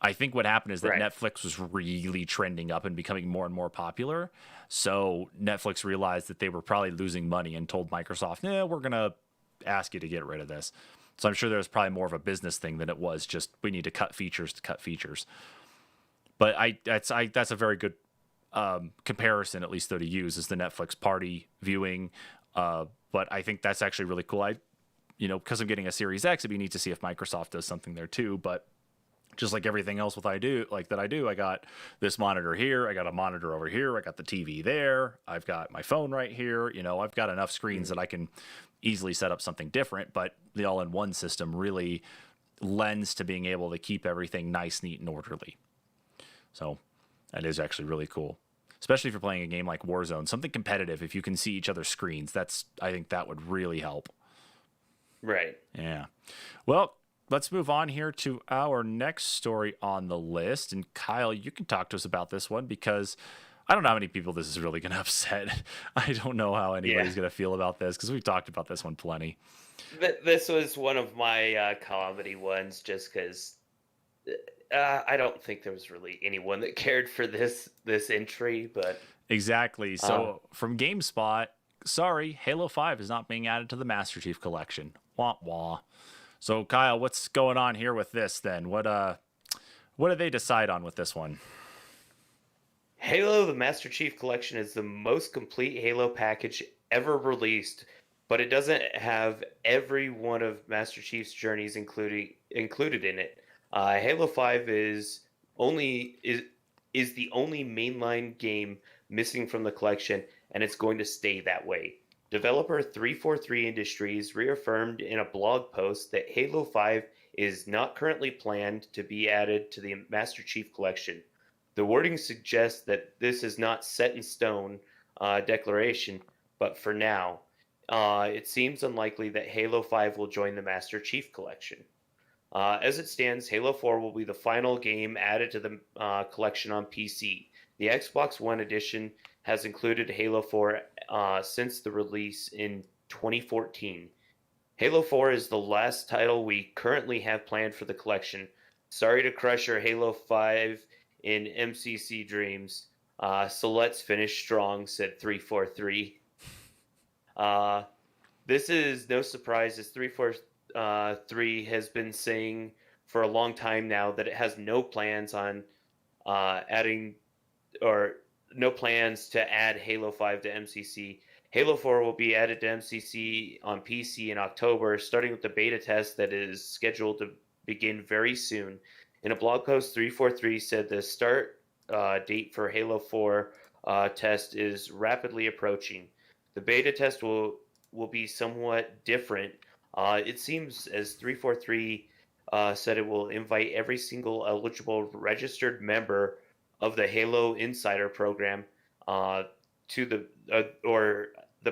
Speaker 1: I think what happened is that
Speaker 2: Right.
Speaker 1: Netflix was really trending up and becoming more and more popular. So Netflix realized that they were probably losing money and told Microsoft, "Yeah, we're going to ask you to get rid of this." So I'm sure there's probably more of a business thing than it was just we need to cut features to cut features. But that's a very good comparison, at least though, to use, is the Netflix party viewing. But I think that's actually really cool. Because I'm getting a Series X, it'd be neat to see if Microsoft does something there too. But just like everything else I got this monitor here, I got a monitor over here, I got the TV there, I've got my phone right here. I've got enough screens
Speaker 2: Mhm.
Speaker 1: that I can easily set up something different. But the all-in-one system really lends to being able to keep everything nice, neat, and orderly. So that is actually really cool, especially if you're playing a game like Warzone, something competitive. If you can see each other's screens, I think that would really help.
Speaker 2: Right.
Speaker 1: Yeah. Well, let's move on here to our next story on the list. And Kyle, you can talk to us about this one, because I don't know how many people this is really going to upset. I don't know how
Speaker 2: Yeah.
Speaker 1: anybody's going to feel about this, because we've talked about this one plenty.
Speaker 2: This was one of my comedy ones, just because I don't think there was really anyone that cared for this entry, but
Speaker 1: Exactly.
Speaker 2: uh,
Speaker 1: So from GameSpot, sorry, Halo 5 is not being added to the Master Chief Collection. Wah wah. So Kyle, what's going on here with this then? What did they decide on with this one?
Speaker 2: Halo: The Master Chief Collection is the most complete Halo package ever released, but it doesn't have every one of Master Chief's journeys included in it. Halo 5 is the only mainline game missing from the collection, and it's going to stay that way. Developer 343 Industries reaffirmed in a blog post that Halo 5 is not currently planned to be added to the Master Chief Collection. The wording suggests that this is not set in stone declaration, but for now, it seems unlikely that Halo 5 will join the Master Chief Collection. As it stands, Halo 4 will be the final game added to the collection on PC. The Xbox One edition has included Halo 4 since the release in 2014. Halo 4 is the last title we currently have planned for the collection. Sorry to crush your Halo 5 in MCC dreams. So let's finish strong, said 343. This is no surprise, as 343 has been saying for a long time now that it has no plans on adding or no plans to add Halo 5 to MCC. Halo 4 will be added to MCC on PC in October, starting with the beta test that is scheduled to begin very soon. In a blog post, 343 said the start date for Halo 4 test is rapidly approaching. The beta test will be somewhat different. It seems, as 343 said, it will invite every single eligible registered member of the Halo Insider program to the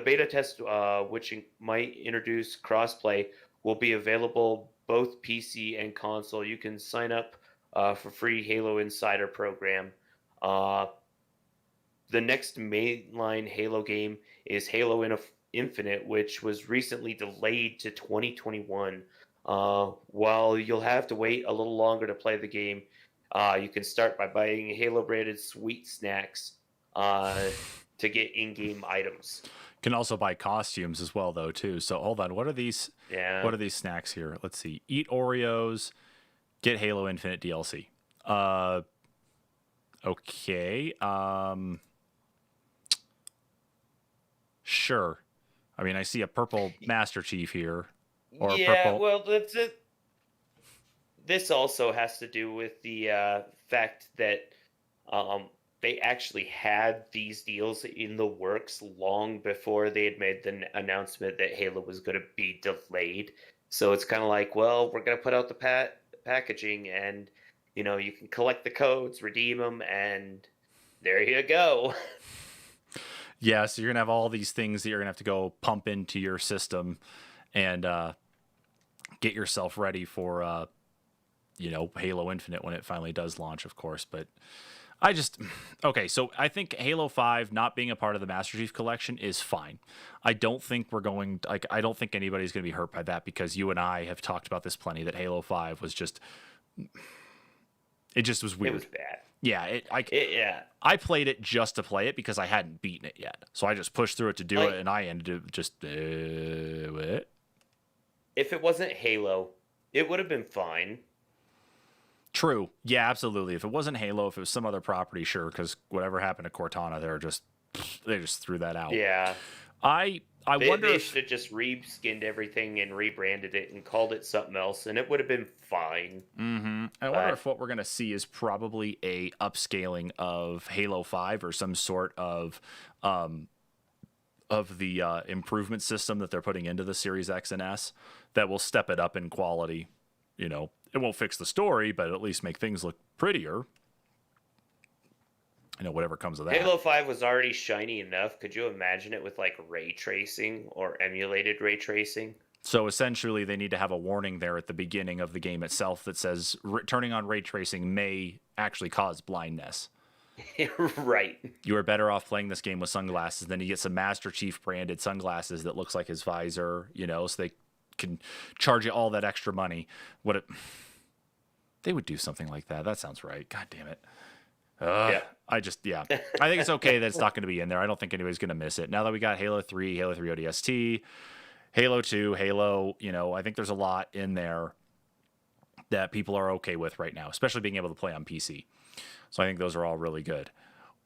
Speaker 2: beta test, which might introduce crossplay, will be available both PC and console. You can sign up for free Halo Insider program. The next mainline Halo game is Halo Infinite, which was recently delayed to 2021. While you'll have to wait a little longer to play the game, you can start by buying Halo branded sweet snacks to get in-game items.
Speaker 1: Can also buy costumes as well, though, too. So hold on, what are these?
Speaker 2: Yeah.
Speaker 1: What are these snacks here? Let's see. Eat Oreos, get Halo Infinite DLC. Okay. Sure. I mean, I see a purple Master Chief here. Or
Speaker 2: yeah,
Speaker 1: purple.
Speaker 2: well, that's it. This also has to do with the fact that they actually had these deals in the works long before they had made the announcement that Halo was going to be delayed. So it's kind of like, well, we're going to put out the packaging, and you know, you can collect the codes, redeem them, and there you go.
Speaker 1: Yeah, so you're gonna have all these things that you're gonna have to go pump into your system and get yourself ready for Halo Infinite when it finally does launch, of course. But okay, so I think Halo 5 not being a part of the Master Chief Collection is fine. I don't think I don't think anybody's going to be hurt by that, because you and I have talked about this plenty, that Halo 5 was just was weird.
Speaker 2: It was bad.
Speaker 1: Yeah,
Speaker 2: yeah.
Speaker 1: I played it just to play it because I hadn't beaten it yet. So I just pushed through it to do it, and I ended up just what?
Speaker 2: If it wasn't Halo, it would have been fine.
Speaker 1: True. Yeah, absolutely. If it wasn't Halo, if it was some other property, sure, because whatever happened to Cortana, they just threw that out.
Speaker 2: Yeah.
Speaker 1: I wonder
Speaker 2: they should have just reskinned everything and rebranded it and called it something else, and it would have been fine.
Speaker 1: Mm-hmm. I wonder if what we're going to see is probably a upscaling of Halo 5 or some sort of the improvement system that they're putting into the Series X and S that will step it up in quality. You know, it won't fix the story, but at least make things look prettier. You know, whatever comes of that.
Speaker 2: Halo 5 was already shiny enough. Could you imagine it with like ray tracing or emulated ray tracing?
Speaker 1: So essentially, they need to have a warning there at the beginning of the game itself that says turning on ray tracing may actually cause blindness.
Speaker 2: Right.
Speaker 1: You are better off playing this game with sunglasses. Then you get some Master Chief branded sunglasses that looks like his visor, so they can charge you all that extra money. They would do something like that. That sounds right. God damn it.
Speaker 2: Yeah.
Speaker 1: I think it's okay that it's not going to be in there. I don't think anybody's going to miss it. Now that we got Halo 3, Halo 3 ODST, Halo 2, Halo, I think there's a lot in there that people are okay with right now, especially being able to play on PC. So I think those are all really good.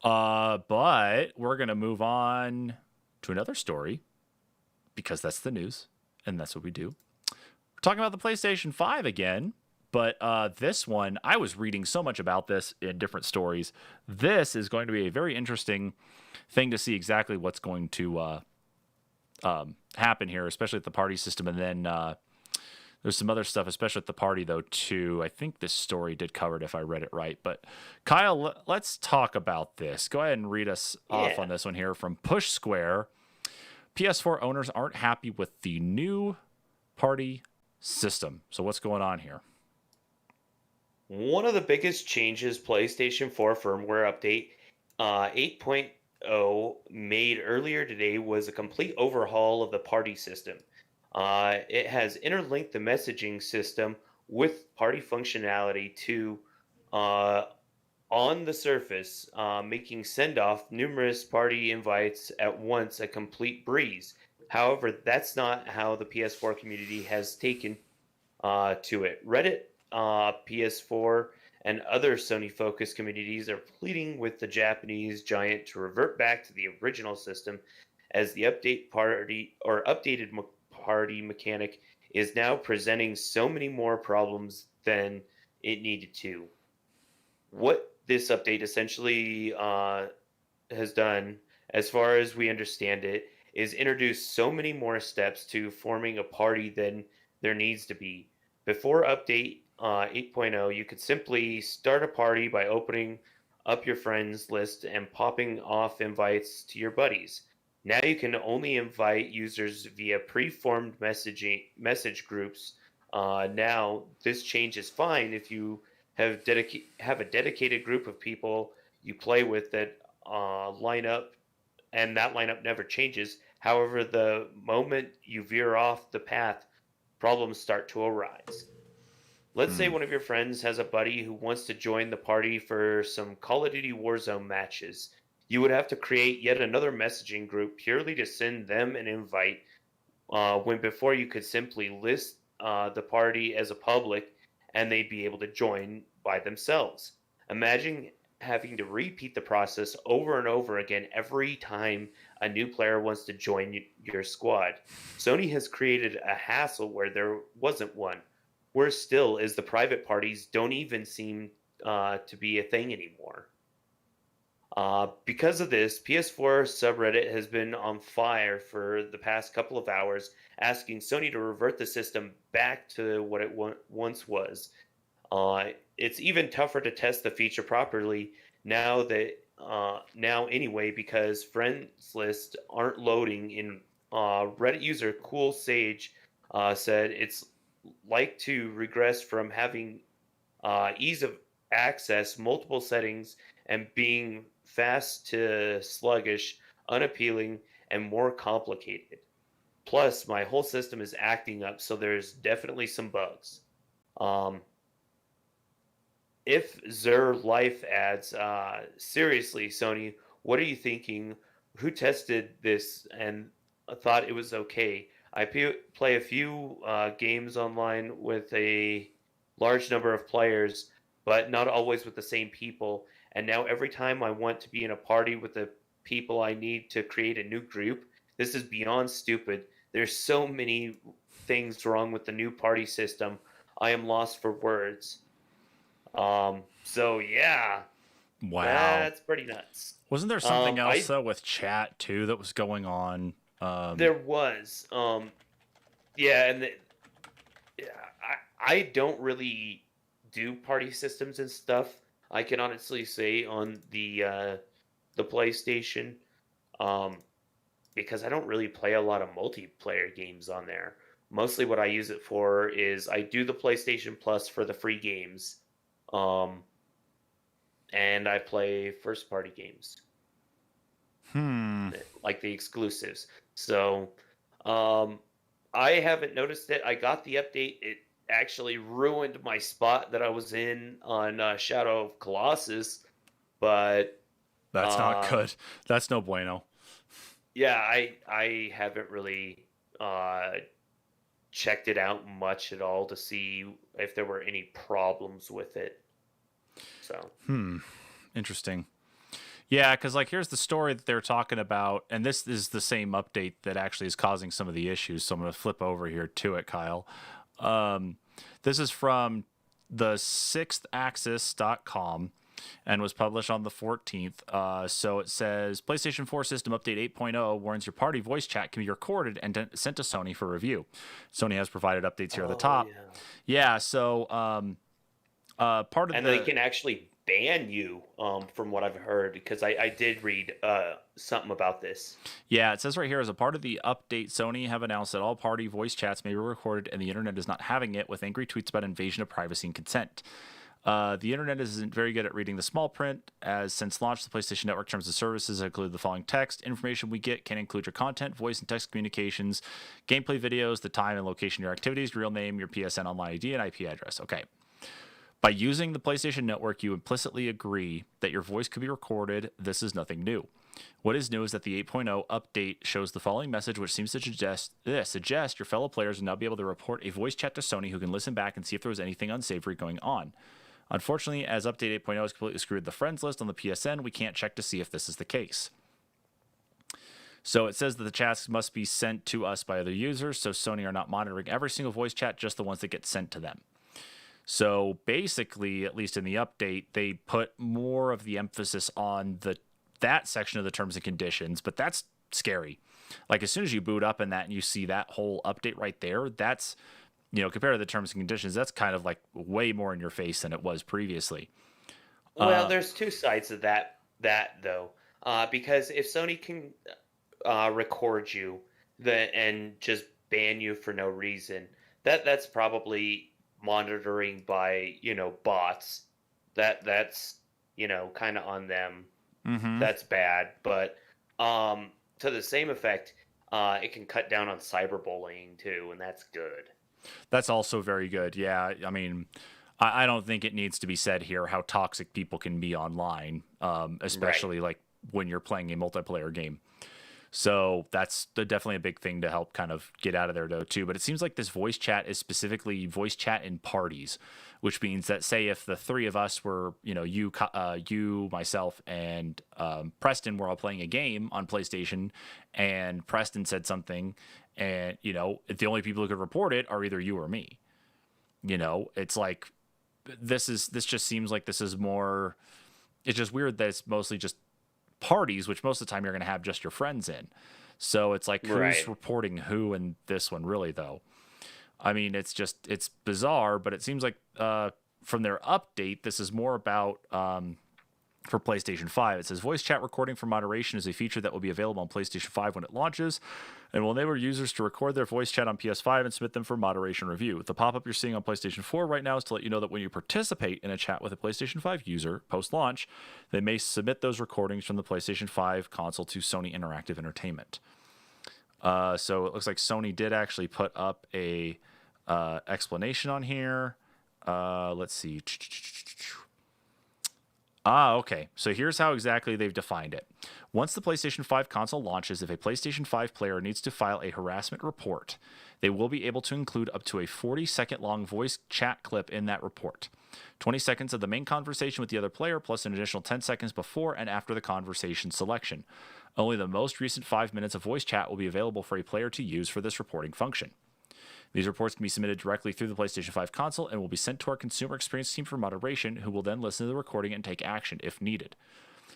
Speaker 1: But we're going to move on to another story because that's the news and that's what we do. We're talking about the PlayStation 5 again, but this one, I was reading so much about this in different stories. This is going to be a very interesting thing to see exactly what's going to happen here, especially at the party system. And then there's some other stuff, especially at the party, though, too. I think this story did cover it if I read it right. But Kyle, let's talk about this. Go ahead and read us off on this one here from Push Square. PS4 owners aren't happy with the new party system. So what's going on here?
Speaker 2: One of the biggest changes PlayStation 4 firmware update 8.0 made earlier today was a complete overhaul of the party system. It has interlinked the messaging system with party functionality to on the surface, making send off numerous party invites at once a complete breeze. However, that's not how the PS4 community has taken to it. Reddit, PS4, and other Sony focused communities are pleading with the Japanese giant to revert back to the original system, as the updated party mechanic is now presenting so many more problems than it needed to. What this update essentially has done, as far as we understand it, is introduce so many more steps to forming a party than there needs to be. Before update 8.0, you could simply start a party by opening up your friends list and popping off invites to your buddies. Now you can only invite users via pre-formed message groups. Now this change is fine if you have a dedicated group of people you play with that line up, and that lineup never changes. However, the moment you veer off the path, problems start to arise. Let's say one of your friends has a buddy who wants to join the party for some Call of Duty Warzone matches. You would have to create yet another messaging group purely to send them an invite, when before you could simply list the party as a public and they'd be able to join by themselves. Imagine having to repeat the process over and over again every time a new player wants to join your squad. Sony has created a hassle where there wasn't one. Worse still is the private parties don't even seem to be a thing anymore. Because of this, PS4 subreddit has been on fire for the past couple of hours, asking Sony to revert the system back to what it once was. It's even tougher to test the feature properly now anyway, because friends lists aren't loading in. Reddit user Cool Sage said it's like to regress from having ease of access, multiple settings, and being fast to sluggish, unappealing, and more complicated. Plus, my whole system is acting up, so there's definitely some bugs. If Zur Life adds, seriously, Sony, what are you thinking? Who tested this and thought it was okay? I play a few games online with a large number of players, but not always with the same people. And now every time I want to be in a party with the people I need to create a new group, this is beyond stupid. There's so many things wrong with the new party system. I am lost for words. So yeah,
Speaker 1: Wow.
Speaker 2: that's pretty nuts.
Speaker 1: Wasn't there something else though with chat too that was going on?
Speaker 2: There was. Yeah, and yeah, I don't really do party systems and stuff. I can honestly say on the PlayStation, because I don't really play a lot of multiplayer games on there. Mostly what I use it for is I do the PlayStation Plus for the free games, and I play first party games, like the exclusives. So I haven't noticed it. I got the update. It actually ruined my spot that I was in on Shadow of Colossus, but
Speaker 1: that's not good. That's no bueno.
Speaker 2: Yeah, I haven't really checked it out much at all to see if there were any problems with it. So
Speaker 1: Interesting. Yeah, because like here's the story that they're talking about, and this is the same update that actually is causing some of the issues. So I'm going to flip over here to it, Kyle. Um, this is from the sixthaxis.com and was published on the 14th. So it says PlayStation 4 System Update 8.0 warns your party voice chat can be recorded and sent to Sony for review. Sony has provided updates here at the
Speaker 2: Oh
Speaker 1: top.
Speaker 2: yeah.
Speaker 1: Yeah, so part of
Speaker 2: And they can actually ban you, from what I've heard, because I did read something about this.
Speaker 1: Yeah, it says right here, as a part of the update, Sony have announced that all party voice chats may be recorded and the internet is not having it, with angry tweets about invasion of privacy and consent. The internet isn't very good at reading the small print, as since launch, the PlayStation Network terms of services include the following text. Information we get can include your content, voice and text communications, gameplay videos, the time and location of your activities, real name, your PSN online ID, and IP address. Okay. By using the PlayStation Network, you implicitly agree that your voice could be recorded. This is nothing new. What is new is that the 8.0 update shows the following message, which seems to suggest your fellow players will now be able to report a voice chat to Sony, who can listen back and see if there was anything unsavory going on. Unfortunately, as Update 8.0 has completely screwed the friends list on the PSN, we can't check to see if this is the case. So it says that the chats must be sent to us by other users, so Sony are not monitoring every single voice chat, just the ones that get sent to them. So basically, at least in the update, they put more of the emphasis on that section of the terms and conditions, but that's scary. Like as soon as you boot up in that and you see that whole update right there, that's, compared to the terms and conditions, that's kind of like way more in your face than it was previously.
Speaker 2: Well, there's two sides of that though, because if Sony can record you and just ban you for no reason, that's probably monitoring by bots. That's kind of on them.
Speaker 1: Mm-hmm.
Speaker 2: That's bad, but to the same effect, it can cut down on cyberbullying too, and that's good.
Speaker 1: That's also very good. Yeah, I mean, I don't think it needs to be said here how toxic people can be online, especially like when you're playing a multiplayer game. So that's definitely a big thing to help kind of get out of there, though, too. But it seems like this voice chat is specifically voice chat in parties, which means that, say, if the three of us were, you, myself, and Preston were all playing a game on PlayStation, and Preston said something, and, the only people who could report it are either you or me. It's like this just seems like this is more. It's just weird that it's mostly just parties, which most of the time you're going to have just your friends in. So it's like who's reporting who in this one, really, though. I mean, it's bizarre, but it seems like from their update, this is more about for PlayStation 5. It says voice chat recording for moderation is a feature that will be available on PlayStation 5 when it launches and will enable users to record their voice chat on PS5 and submit them for moderation review. The pop-up you're seeing on PlayStation 4 right now is to let you know that when you participate in a chat with a PlayStation 5 user post-launch, they may submit those recordings from the PlayStation 5 console to Sony Interactive Entertainment. So it looks like Sony did actually put up a explanation on here. Let's see. Okay. So here's how exactly they've defined it. Once the PlayStation 5 console launches, if a PlayStation 5 player needs to file a harassment report, they will be able to include up to a 40-second long voice chat clip in that report. 20 seconds of the main conversation with the other player, plus an additional 10 seconds before and after the conversation selection. Only the most recent 5 minutes of voice chat will be available for a player to use for this reporting function. These reports can be submitted directly through the PlayStation 5 console and will be sent to our consumer experience team for moderation, who will then listen to the recording and take action if needed.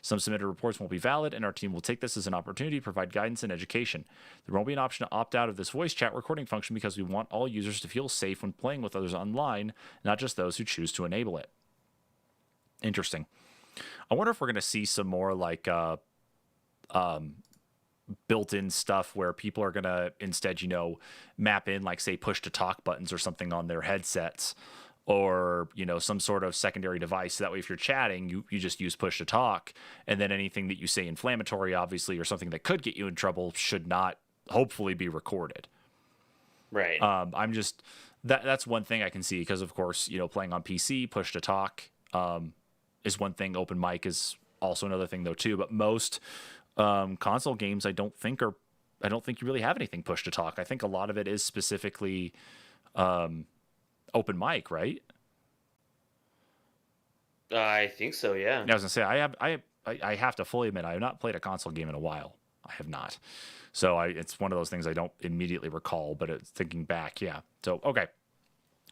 Speaker 1: Some submitted reports won't be valid, and our team will take this as an opportunity to provide guidance and education. There won't be an option to opt out of this voice chat recording function because we want all users to feel safe when playing with others online, not just those who choose to enable it. Interesting. I wonder if we're going to see some more like built-in stuff where people are going to instead, map in like, say, push-to-talk buttons or something on their headsets, or, some sort of secondary device. So that way, if you're chatting, you just use push-to-talk, and then anything that you say inflammatory, obviously, or something that could get you in trouble should not, hopefully, be recorded.
Speaker 2: Right.
Speaker 1: That's one thing I can see, because, of course, playing on PC, push-to-talk is one thing. Open mic is also another thing, though, too. But most console games, I don't think you really have anything push to talk. I think a lot of it is specifically open mic, right?
Speaker 2: I think so, yeah.
Speaker 1: I was gonna say I I have to fully admit I have not played a console game in a while. I have not. So it's one of those things I don't immediately recall, but it's thinking back, yeah. So okay,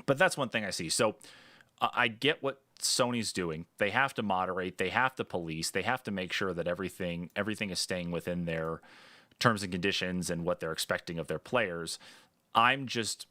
Speaker 1: but that's one thing I see. So I get what Sony's doing. They have to moderate, they have to police, they have to make sure that everything is staying within their terms and conditions and what they're expecting of their players. I'm just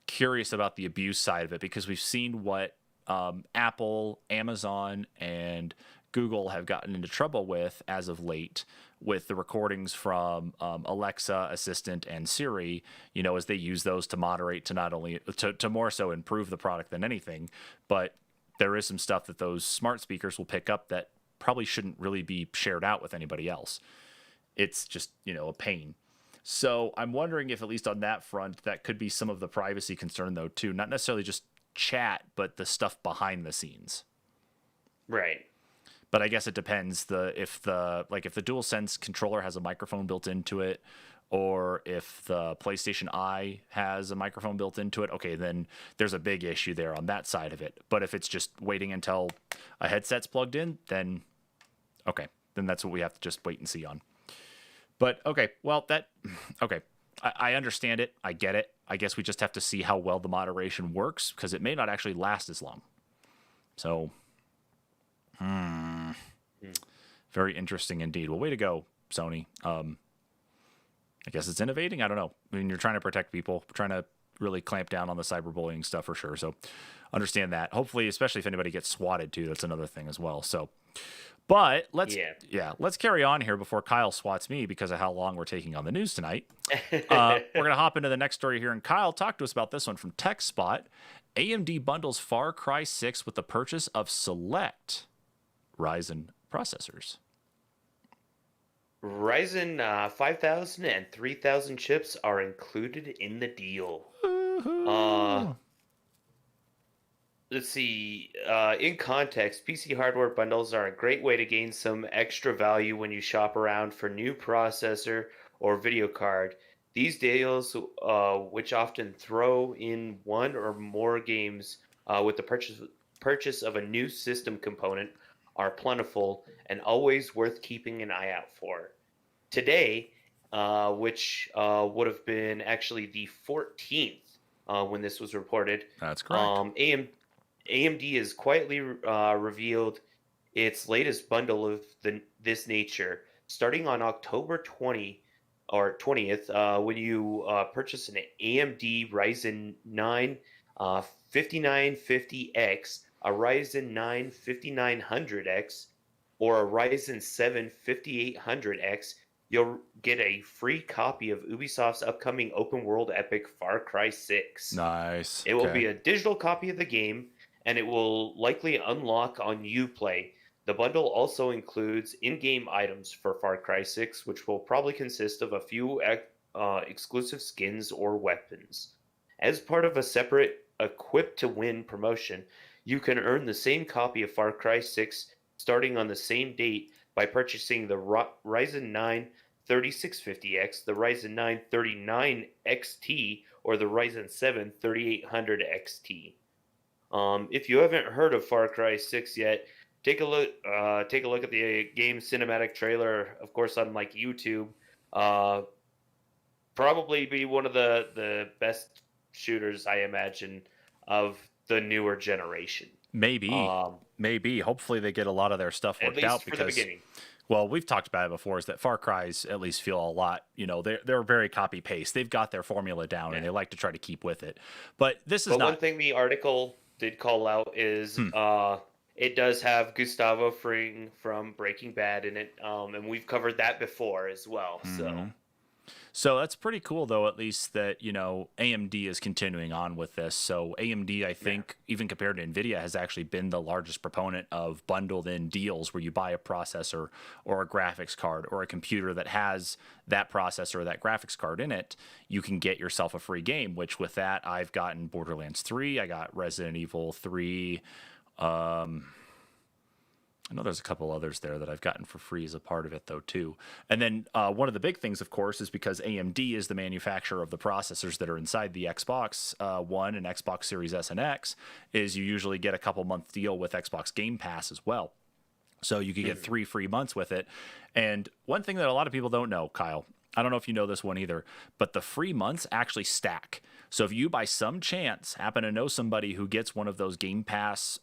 Speaker 1: curious about the abuse side of it because we've seen what Apple, Amazon, and Google have gotten into trouble with as of late with the recordings from Alexa, Assistant, and Siri, as they use those to moderate, to not only to more so improve the product than anything, but there is some stuff that those smart speakers will pick up that probably shouldn't really be shared out with anybody else. It's just, a pain. So I'm wondering if at least on that front, that could be some of the privacy concern though too, not necessarily just chat, but the stuff behind the scenes.
Speaker 2: Right.
Speaker 1: But I guess it depends if the DualSense controller has a microphone built into it, or if the PlayStation Eye has a microphone built into it. Okay, then there's a big issue there on that side of it. But if it's just waiting until a headset's plugged in, then that's what we have to just wait and see on. But okay, I understand it. I get it. I guess we just have to see how well the moderation works because it may not actually last as long. So. Very interesting indeed. Well, way to go, Sony. I guess it's innovating. I don't know. I mean, you're trying to protect people, trying to really clamp down on the cyberbullying stuff for sure. So understand that. Hopefully, especially if anybody gets swatted too, that's another thing as well. So, but let's carry on here before Kyle swats me because of how long we're taking on the news tonight. We're going to hop into the next story here. And Kyle, talk to us about this one from TechSpot. AMD bundles Far Cry 6 with the purchase of select Ryzen processors.
Speaker 2: Ryzen 5000 and 3000 chips are included in the deal. Let's see. In context, PC hardware bundles are a great way to gain some extra value when you shop around for new processor or video card. These deals, which often throw in one or more games with the purchase of a new system component, are plentiful and always worth keeping an eye out for. Today, which would have been actually the 14th when this was reported.
Speaker 1: That's correct.
Speaker 2: AMD has quietly revealed its latest bundle of this nature, starting on October 20th, when you purchase an AMD Ryzen 9 5950X, a Ryzen 9 5900X, or a Ryzen 7 5800X, you'll get a free copy of Ubisoft's upcoming open world epic Far Cry 6.
Speaker 1: Nice.
Speaker 2: It will be a digital copy of the game, and it will likely unlock on Uplay. The bundle also includes in-game items for Far Cry 6, which will probably consist of a few exclusive skins or weapons. As part of a separate Equip to Win promotion, you can earn the same copy of Far Cry 6 starting on the same date by purchasing the Ryzen 9 3650X, the Ryzen 9 39XT, or the Ryzen 7 3800 XT. If you haven't heard of Far Cry 6 yet, take a look at the game cinematic trailer, of course, on YouTube. Probably be one of the best shooters, I imagine, of the newer generation.
Speaker 1: Maybe. Hopefully they get a lot of their stuff worked out because,
Speaker 2: for the beginning.
Speaker 1: Well, we've talked about it before, is that Far Cry's at least feel a lot, they're very copy paste. They've got their formula down and they like to try to keep with it. But this is not.
Speaker 2: One thing the article did call out is it does have Gustavo Fring from Breaking Bad in it, and we've covered that before as well.
Speaker 1: So that's pretty cool, though, at least that, AMD is continuing on with this. So AMD, I think, even compared to NVIDIA, has actually been the largest proponent of bundled-in deals where you buy a processor or a graphics card or a computer that has that processor or that graphics card in it. You can get yourself a free game, which with that, I've gotten Borderlands 3. I got Resident Evil 3. I know there's a couple others there that I've gotten for free as a part of it, though, too. And then one of the big things, of course, is because AMD is the manufacturer of the processors that are inside the Xbox One and Xbox Series S and X, is you usually get a couple-month deal with Xbox Game Pass as well. So you could get 3 free months with it. And one thing that a lot of people don't know, Kyle, I don't know if you know this one either, but the free months actually stack. So if you by some chance happen to know somebody who gets one of those Game Pass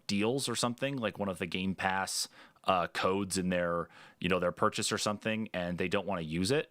Speaker 1: deals or something, like one of the Game Pass codes in their, their purchase or something, and they don't want to use it,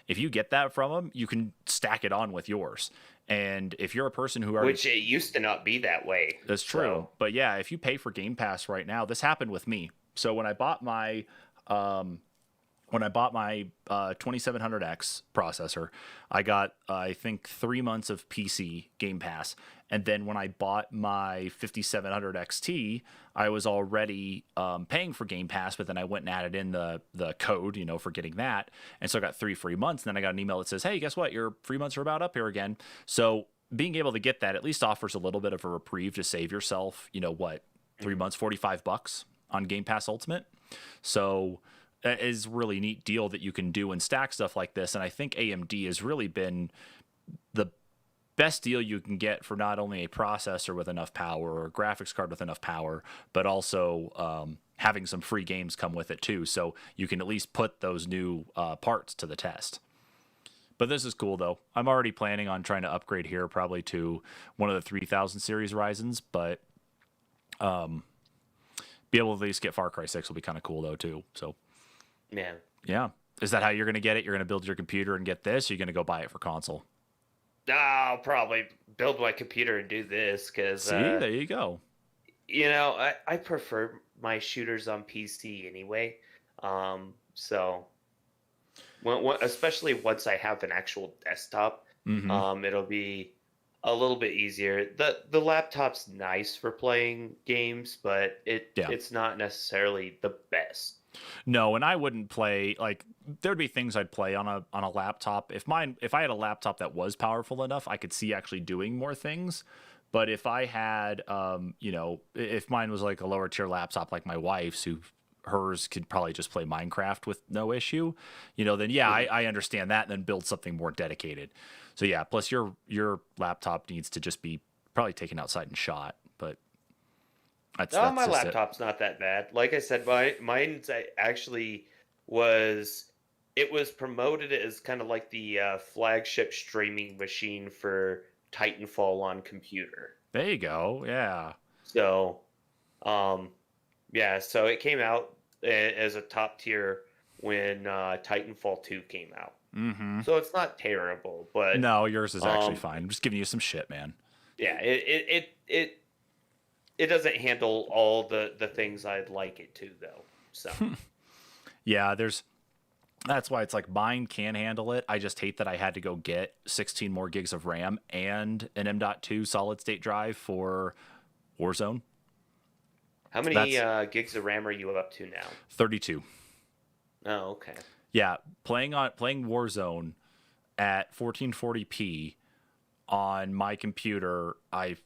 Speaker 1: if you get that from them, you can stack it on with yours. And if you're a person who already...
Speaker 2: Which it used to not be that way.
Speaker 1: That's true. So. But yeah, if you pay for Game Pass right now, this happened with me. So when I bought my 2700X processor, I got I think 3 months of PC Game Pass, and then when I bought my 5700 XT, I was already paying for Game Pass, but then I went and added in the code, for getting that, and so I got 3 free months. And then I got an email that says, "Hey, guess what? Your free months are about up here again." So being able to get that at least offers a little bit of a reprieve to save yourself, 3 months, $45 on Game Pass Ultimate. So that is a really neat deal that you can do and stack stuff like this. And I think AMD has really been the best deal you can get for not only a processor with enough power or a graphics card with enough power, but also having some free games come with it too. So you can at least put those new parts to the test. But this is cool, though. I'm already planning on trying to upgrade here probably to one of the 3000 series Ryzens, but be able to at least get Far Cry 6 will be kind of cool, though, too. So, yeah. Is that how you're going to get it? You're going to build your computer and get this? Or you're going to go buy it for console?
Speaker 2: I'll probably build my computer and do this because...
Speaker 1: See, there you go.
Speaker 2: I prefer my shooters on PC anyway. So, especially once I have an actual desktop, it'll be a little bit easier. The laptop's nice for playing games, but it's not necessarily the best.
Speaker 1: No, and I wouldn't play, like, there'd be things I'd play on a laptop. If I had a laptop that was powerful enough, I could see actually doing more things. But if I had, if mine was like a lower tier laptop like my wife's, hers could probably just play Minecraft with no issue, then I understand that, and then build something more dedicated. So yeah, plus your laptop needs to just be probably taken outside and shot, but that's
Speaker 2: my laptop's not that bad. Like I said, mine actually was promoted as kind of like the flagship streaming machine for Titanfall on computer.
Speaker 1: There you go. Yeah.
Speaker 2: So, so it came out as a top tier when Titanfall 2 came out.
Speaker 1: Mm-hmm.
Speaker 2: So it's not terrible, but
Speaker 1: no, yours is actually fine. I'm just giving you some shit, man.
Speaker 2: Yeah, it doesn't handle all the things I'd like it to, though. So
Speaker 1: yeah, that's why it's like mine can handle it. I just hate that I had to go get 16 more gigs of RAM and an M.2 solid state drive for Warzone.
Speaker 2: How many gigs of RAM are you up to now?
Speaker 1: 32.
Speaker 2: Oh, okay.
Speaker 1: Yeah, playing Warzone at 1440p on my computer, I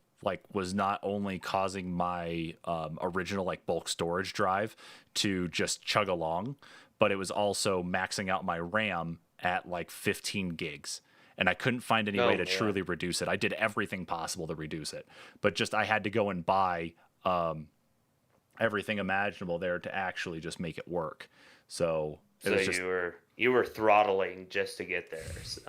Speaker 1: was not only causing my original bulk storage drive to just chug along, but it was also maxing out my RAM at 15 gigs. And I couldn't find any way to truly reduce it. I did everything possible to reduce it, but just I had to go and buy everything imaginable there to actually just make it work. So
Speaker 2: you were throttling just to get there. So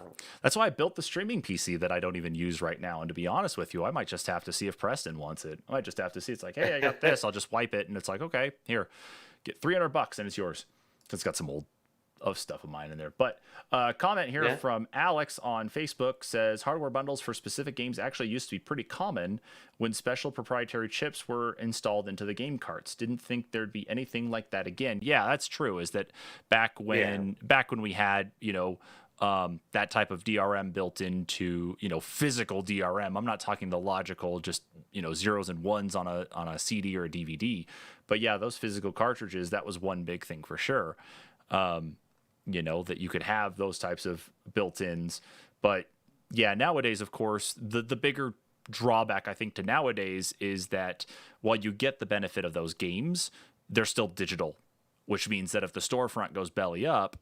Speaker 1: that's why I built the streaming PC that I don't even use right now. And to be honest with you, I might just have to see if Preston wants it. I might just have to see. It's like, hey, I got this. I'll just wipe it, and it's like, okay, here, get $300 and it's yours. It's got some old stuff of mine in there. But comment here from Alex on Facebook says hardware bundles for specific games actually used to be pretty common when special proprietary chips were installed into the game carts. Didn't think there'd be anything like that again. Yeah, that's true. Is that back when we had that type of DRM built into physical DRM. I'm not talking the logical just zeros and ones on a CD or a DVD. But yeah, those physical cartridges, that was one big thing for sure. That you could have those types of built-ins. But yeah, nowadays, of course, the bigger drawback I think to nowadays is that while you get the benefit of those games, they're still digital, which means that if the storefront goes belly up,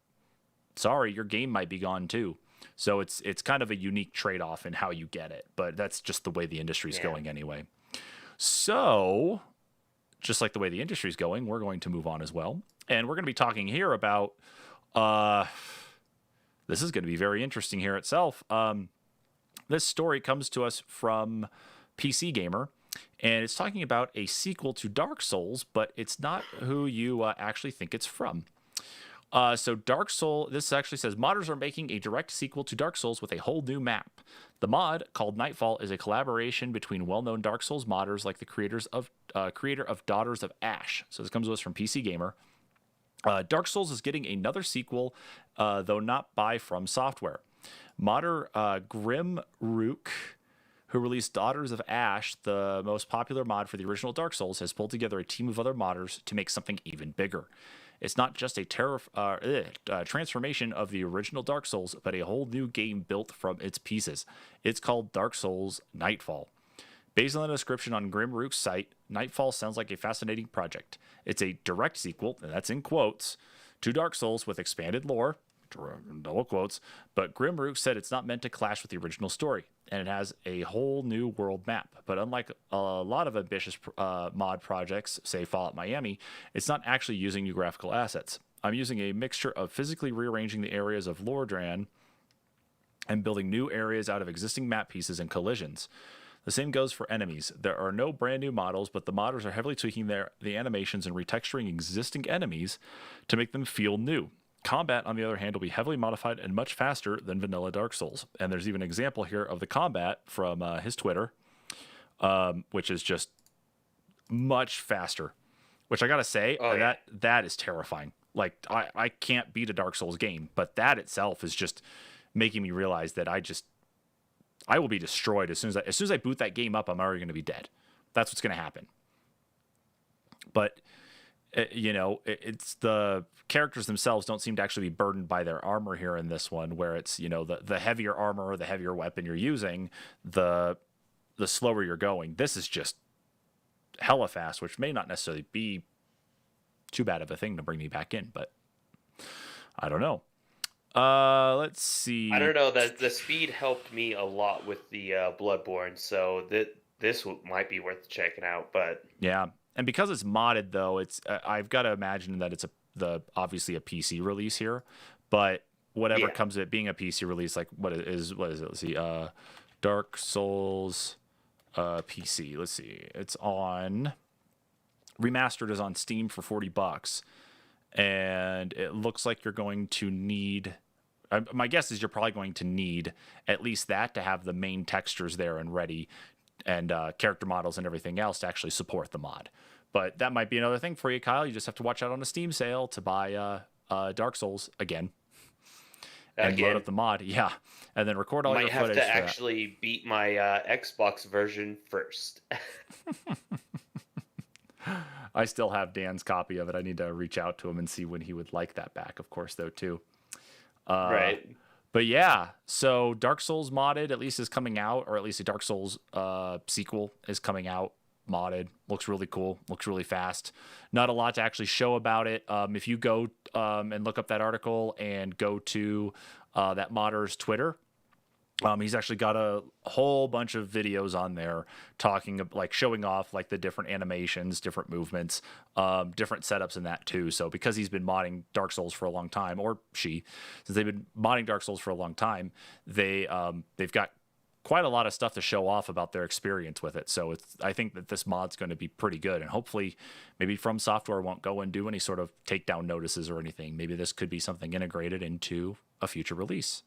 Speaker 1: sorry, your game might be gone too. So it's kind of a unique trade-off in how you get it, but that's just the way the industry's going anyway. So just like the way the industry's going, we're going to move on as well. And we're going to be talking here about uh, this is going to be very interesting here itself. This story comes to us from PC Gamer, and it's talking about a sequel to Dark Souls, but it's not who you actually think it's from. So Dark Soul, this actually says modders are making a direct sequel to Dark Souls with a whole new map. The mod, called Nightfall, is a collaboration between well-known Dark Souls modders like the creator of Daughters of Ash. So this comes to us from PC Gamer. Dark Souls is getting another sequel, though not by From Software. Modder Grimrook, who released Daughters of Ash, the most popular mod for the original Dark Souls, has pulled together a team of other modders to make something even bigger. It's not just a transformation of the original Dark Souls, but a whole new game built from its pieces. It's called Dark Souls Nightfall. Based on the description on Grimrook's site, Nightfall sounds like a fascinating project. It's a direct sequel, and that's in quotes, to Dark Souls with expanded lore, double quotes, but Grimrook said it's not meant to clash with the original story, and it has a whole new world map. But unlike a lot of ambitious mod projects, say Fallout Miami, it's not actually using new graphical assets. I'm using a mixture of physically rearranging the areas of Lordran and building new areas out of existing map pieces and collisions. The same goes for enemies. There are no brand new models, but the modders are heavily tweaking the animations and retexturing existing enemies to make them feel new. Combat, on the other hand, will be heavily modified and much faster than vanilla Dark Souls. And there's even an example here of the combat from his Twitter, which is just much faster. Which I gotta say, that is terrifying. Like I can't beat a Dark Souls game, but that itself is just making me realize that I will be destroyed as soon as I boot that game up. I'm already going to be dead. That's what's going to happen. But it's the characters themselves don't seem to actually be burdened by their armor here in this one, where it's the heavier armor or the heavier weapon you're using, the slower you're going. This is just hella fast, which may not necessarily be too bad of a thing to bring me back in, but I don't know. Let's see.
Speaker 2: I don't know. The speed helped me a lot with the Bloodborne, so this might be worth checking out. But
Speaker 1: yeah, and because it's modded, though, it's I've got to imagine that it's obviously a PC release here. But whatever comes of it being a PC release, like what is it? Let's see. Dark Souls PC. Let's see. It's on remastered is on Steam for $40, and it looks like you're going to need. My guess is you're probably going to need at least that to have the main textures there and ready, and character models and everything else to actually support the mod. But that might be another thing for you, Kyle. You just have to watch out on a Steam sale to buy Dark Souls again. And load up the mod, yeah, and then record all your footage.
Speaker 2: Might have to actually beat my Xbox version first.
Speaker 1: I still have Dan's copy of it. I need to reach out to him and see when he would like that back, of course, though, too.
Speaker 2: Right.
Speaker 1: But yeah, so Dark Souls modded at least is coming out, or at least a Dark Souls sequel is coming out modded. Looks really cool. Looks really fast. Not a lot to actually show about it. If you go and look up that article and go to that modder's Twitter, he's actually got a whole bunch of videos on there talking like showing off like the different animations, different movements, different setups in that too. So because he's been modding Dark Souls for a long time, or since they've been modding Dark Souls for a long time, they've got quite a lot of stuff to show off about their experience with it. So I think that this mod's going to be pretty good, and hopefully maybe From Software won't go and do any sort of takedown notices or anything. Maybe this could be something integrated into a future release.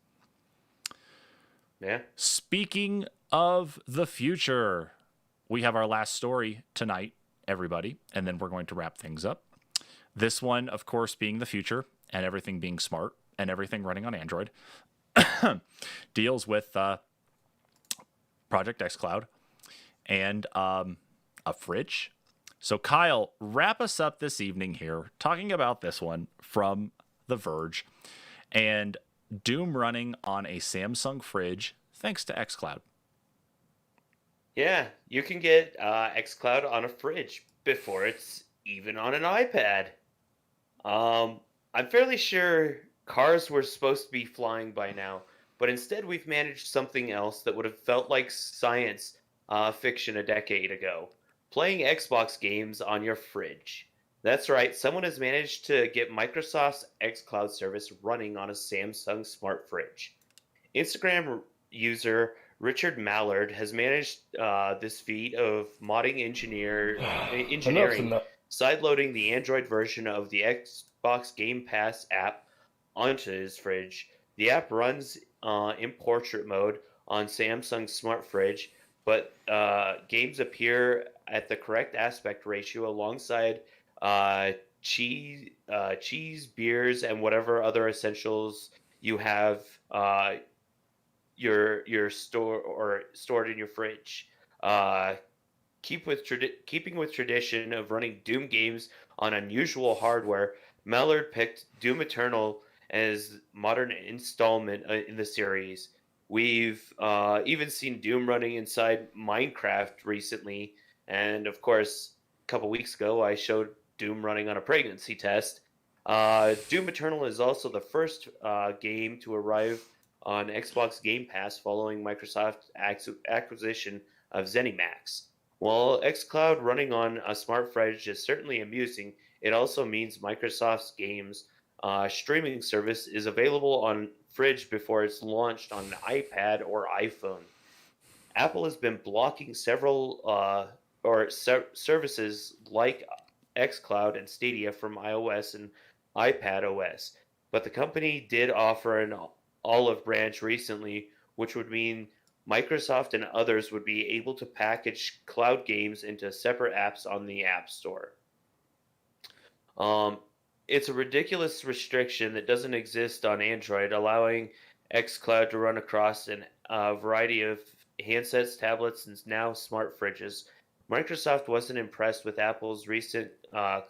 Speaker 2: Yeah.
Speaker 1: Speaking of the future, we have our last story tonight, everybody, and then we're going to wrap things up. This one, of course, being the future and everything being smart and everything running on Android, deals with Project xCloud and a fridge. So, Kyle, wrap us up this evening here talking about this one from The Verge and Doom running on a Samsung fridge thanks to xCloud.
Speaker 2: Yeah, you can get xCloud on a fridge before it's even on an iPad. I'm fairly sure cars were supposed to be flying by now, but instead we've managed something else that would have felt like science fiction a decade ago. playing Xbox games on your fridge. That's right, someone has managed to get Microsoft's xCloud service running on a Samsung smart fridge. Instagram user Richard Mallard has managed this feat of
Speaker 3: Enough's
Speaker 2: engineering,
Speaker 3: enough.
Speaker 2: sideloading the Android version of the Xbox Game Pass app onto his fridge. The app runs in portrait mode on Samsung's smart fridge, but games appear at the correct aspect ratio alongside uh, cheese, beers, and whatever other essentials you have your store or stored in your fridge. Uh, keeping with tradition of running Doom games on unusual hardware, Mallard picked Doom Eternal as modern installment in the series. We've even seen Doom running inside Minecraft recently, and of course, a couple weeks ago, I showed Doom running on a pregnancy test. Doom Eternal is also the first game to arrive on Xbox Game Pass following Microsoft's acquisition of ZeniMax. While xCloud running on a smart fridge is certainly amusing, it also means Microsoft's games streaming service is available on fridge before it's launched on iPad or iPhone. Apple has been blocking several services like xCloud and Stadia from iOS and iPad OS, but the company did offer an olive branch recently, which would mean Microsoft and others would be able to package cloud games into separate apps on the App Store. Um, it's a ridiculous restriction that doesn't exist on Android, allowing xCloud to run across a variety of handsets, tablets, and now smart fridges. Microsoft wasn't impressed with Apple's recent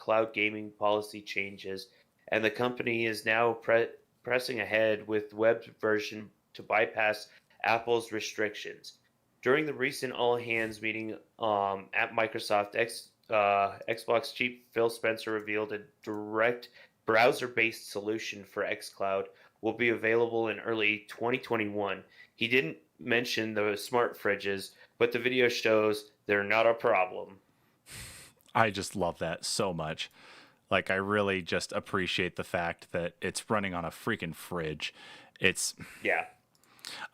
Speaker 2: cloud gaming policy changes, and the company is now pressing ahead with web version to bypass Apple's restrictions. During the recent all hands meeting at Microsoft, Xbox chief Phil Spencer revealed a direct browser based solution for xCloud will be available in early 2021. He didn't mention the smart fridges, but the video shows they're not a problem.
Speaker 1: I just love that so much. Like, I really just appreciate the fact that it's running on a freaking fridge. It's
Speaker 2: Yeah.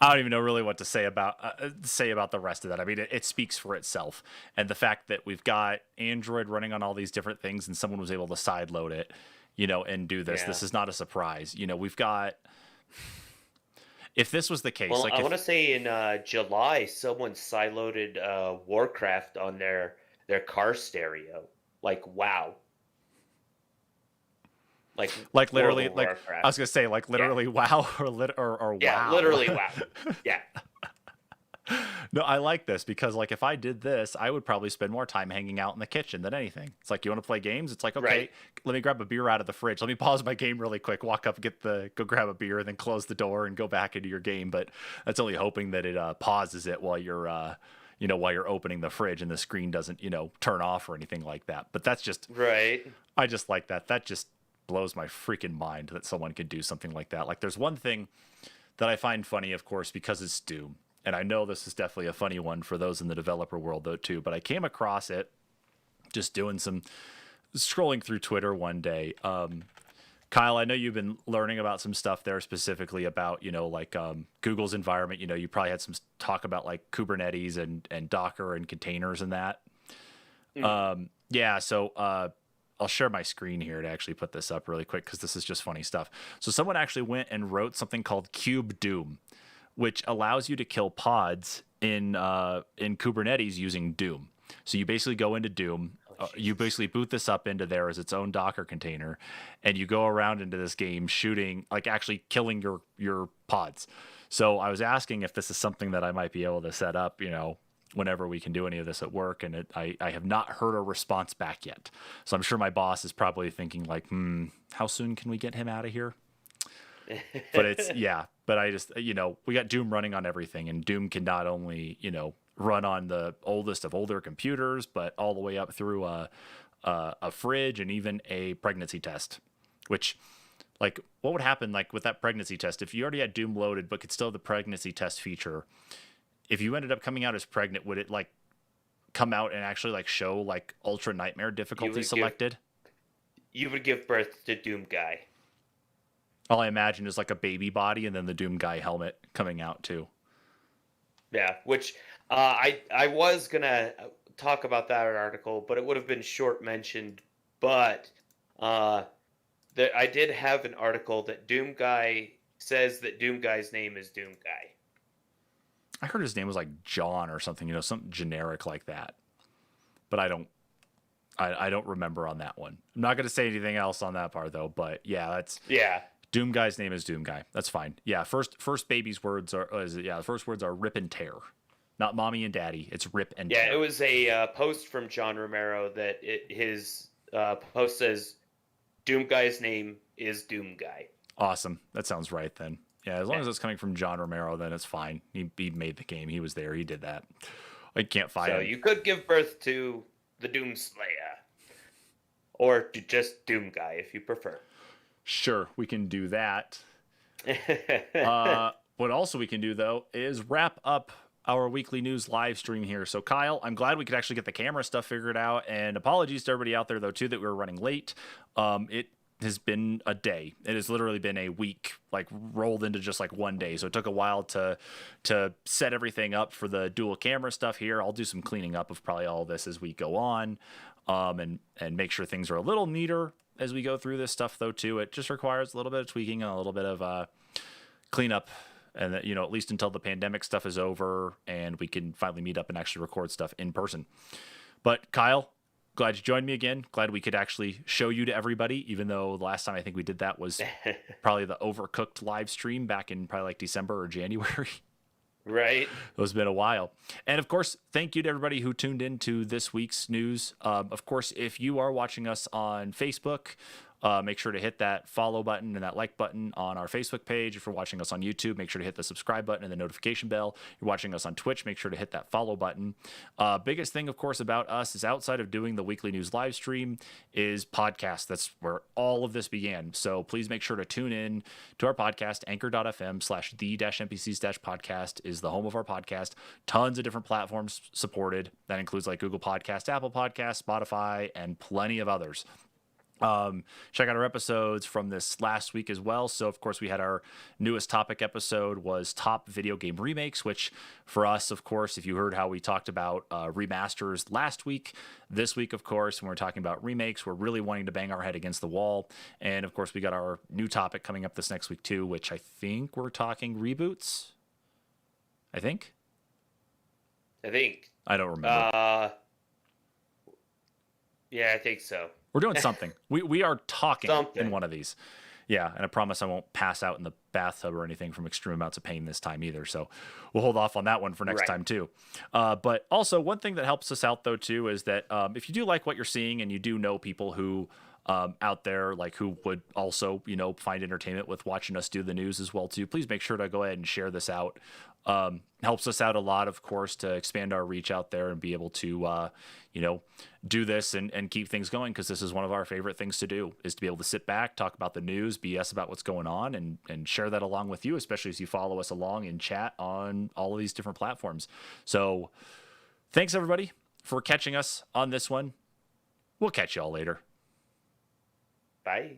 Speaker 1: I don't even know really what to say about the rest of that. I mean, it speaks for itself, and the fact that we've got Android running on all these different things, and someone was able to sideload it, and do this.
Speaker 2: Yeah.
Speaker 1: This is not a surprise. We've got. If this was the case,
Speaker 2: Well,
Speaker 1: like
Speaker 2: I
Speaker 1: if
Speaker 2: want to say in July, someone sideloaded Warcraft on their car stereo. Like, wow. Like World
Speaker 1: literally,
Speaker 2: of
Speaker 1: like I
Speaker 2: Warcraft.
Speaker 1: was gonna say, like
Speaker 2: Yeah.
Speaker 1: literally, wow, or
Speaker 2: Yeah,
Speaker 1: wow.
Speaker 2: literally, wow. Yeah.
Speaker 1: No, I like this because, like, if I did this, I would probably spend more time hanging out in the kitchen than anything. It's like, you want to play games? It's like, okay,
Speaker 2: Right.
Speaker 1: let me grab a beer out of the fridge. Let me pause my game really quick, walk up, go grab a beer, and then close the door and go back into your game. But that's only hoping that it pauses it while you're opening the fridge and the screen doesn't, turn off or anything like that. But that's just,
Speaker 2: Right.
Speaker 1: I just like that. That just blows my freaking mind that someone could do something like that. Like, there's one thing that I find funny, of course, because it's Doom. And I know this is definitely a funny one for those in the developer world, though, too. But I came across it just doing some scrolling through Twitter one day. Kyle, I know you've been learning about some stuff there specifically about, Google's environment. You probably had some talk about like Kubernetes and Docker and containers and that. Yeah, so I'll share my screen here to actually put this up really quick because this is just funny stuff. So someone actually went and wrote something called Cube Doom, which allows you to kill pods in Kubernetes using Doom. So you basically go into Doom, you basically boot this up into there as its own Docker container, and you go around into this game shooting, like actually killing your pods. So I was asking if this is something that I might be able to set up, whenever we can do any of this at work, and I have not heard a response back yet. So I'm sure my boss is probably thinking like, how soon can we get him out of here? But I just, we got Doom running on everything, and Doom can not only, run on the oldest of older computers, but all the way up through a fridge and even a pregnancy test, which, like, what would happen like with that pregnancy test if you already had Doom loaded but could still have the pregnancy test feature? If you ended up coming out as pregnant, would it like come out and actually like show like ultra nightmare difficulty selected.
Speaker 2: You would give birth to Doom Guy.
Speaker 1: All I imagine is like a baby body and then the Doom Guy helmet coming out too.
Speaker 2: Yeah, which I was gonna talk about that article, but it would have been short mentioned. But I did have an article that Doom Guy says that Doom Guy's name is Doom Guy.
Speaker 1: I heard his name was like John or something, something generic like that. But I don't remember on that one. I'm not going to say anything else on that part though. But yeah, Doom Guy's name is Doom Guy. That's fine. Yeah, first baby's words are the first words are rip and tear, not mommy and daddy. It's rip and tear.
Speaker 2: Yeah, it was a post from John Romero that his post says Doom Guy's name is Doom Guy.
Speaker 1: Awesome. That sounds right then. Yeah, as long as it's coming from John Romero, then it's fine. He made the game. He was there. He did that. I can't find him.
Speaker 2: So you could give birth to the Doom Slayer, or to just Doom Guy if you prefer.
Speaker 1: Sure, we can do that. What also we can do, though, is wrap up our weekly news live stream here. So, Kyle, I'm glad we could actually get the camera stuff figured out. And apologies to everybody out there, though, too, that we were running late. It has been a day. It has literally been a week, like rolled into just like one day. So it took a while to set everything up for the dual camera stuff here. I'll do some cleaning up of probably all of this as we go on, and make sure things are a little neater as we go through this stuff, though, too. It just requires a little bit of tweaking and a little bit of cleanup. And that, at least until the pandemic stuff is over and we can finally meet up and actually record stuff in person. But Kyle, glad you joined me again. Glad we could actually show you to everybody, even though the last time I think we did that was probably the Overcooked live stream back in probably like December or January.
Speaker 2: Right.
Speaker 1: It's been a while. And of course, thank you to everybody who tuned in to this week's news. Of course, if you are watching us on Facebook, make sure to hit that follow button and that like button on our Facebook page. If you're watching us on YouTube, make sure to hit the subscribe button and the notification bell. If you're watching us on Twitch, make sure to hit that follow button. Biggest thing, of course, about us is outside of doing the weekly news live stream is podcast. That's where all of this began. So please make sure to tune in to our podcast. Anchor.fm/the-NPCs-podcast is the home of our podcast. Tons of different platforms supported. That includes like Google Podcast, Apple Podcast, Spotify, and plenty of others. Check out our episodes from this last week as well. So of course we had our newest topic episode was top video game remakes, which for us, of course, if you heard how we talked about remasters last week, this week, of course, when we're talking about remakes, we're really wanting to bang our head against the wall. And of course we got our new topic coming up this next week too, which I think we're talking reboots. I don't remember.
Speaker 2: Yeah, I think so.
Speaker 1: We're doing something. We are talking in one of these. Yeah, and I promise I won't pass out in the bathtub or anything from extreme amounts of pain this time either. So we'll hold off on that one for next time too. But also one thing that helps us out though too is that if you do like what you're seeing and you do know people who out there like who would also find entertainment with watching us do the news as well too, please make sure to go ahead and share this out. Helps us out a lot, of course, to expand our reach out there and be able to do this and keep things going, because this is one of our favorite things to do, is to be able to sit back, talk about the news, BS about what's going on, and share that along with you, especially as you follow us along in chat on all of these different platforms. So thanks everybody for catching us on this one. We'll catch you all later.
Speaker 2: Bye.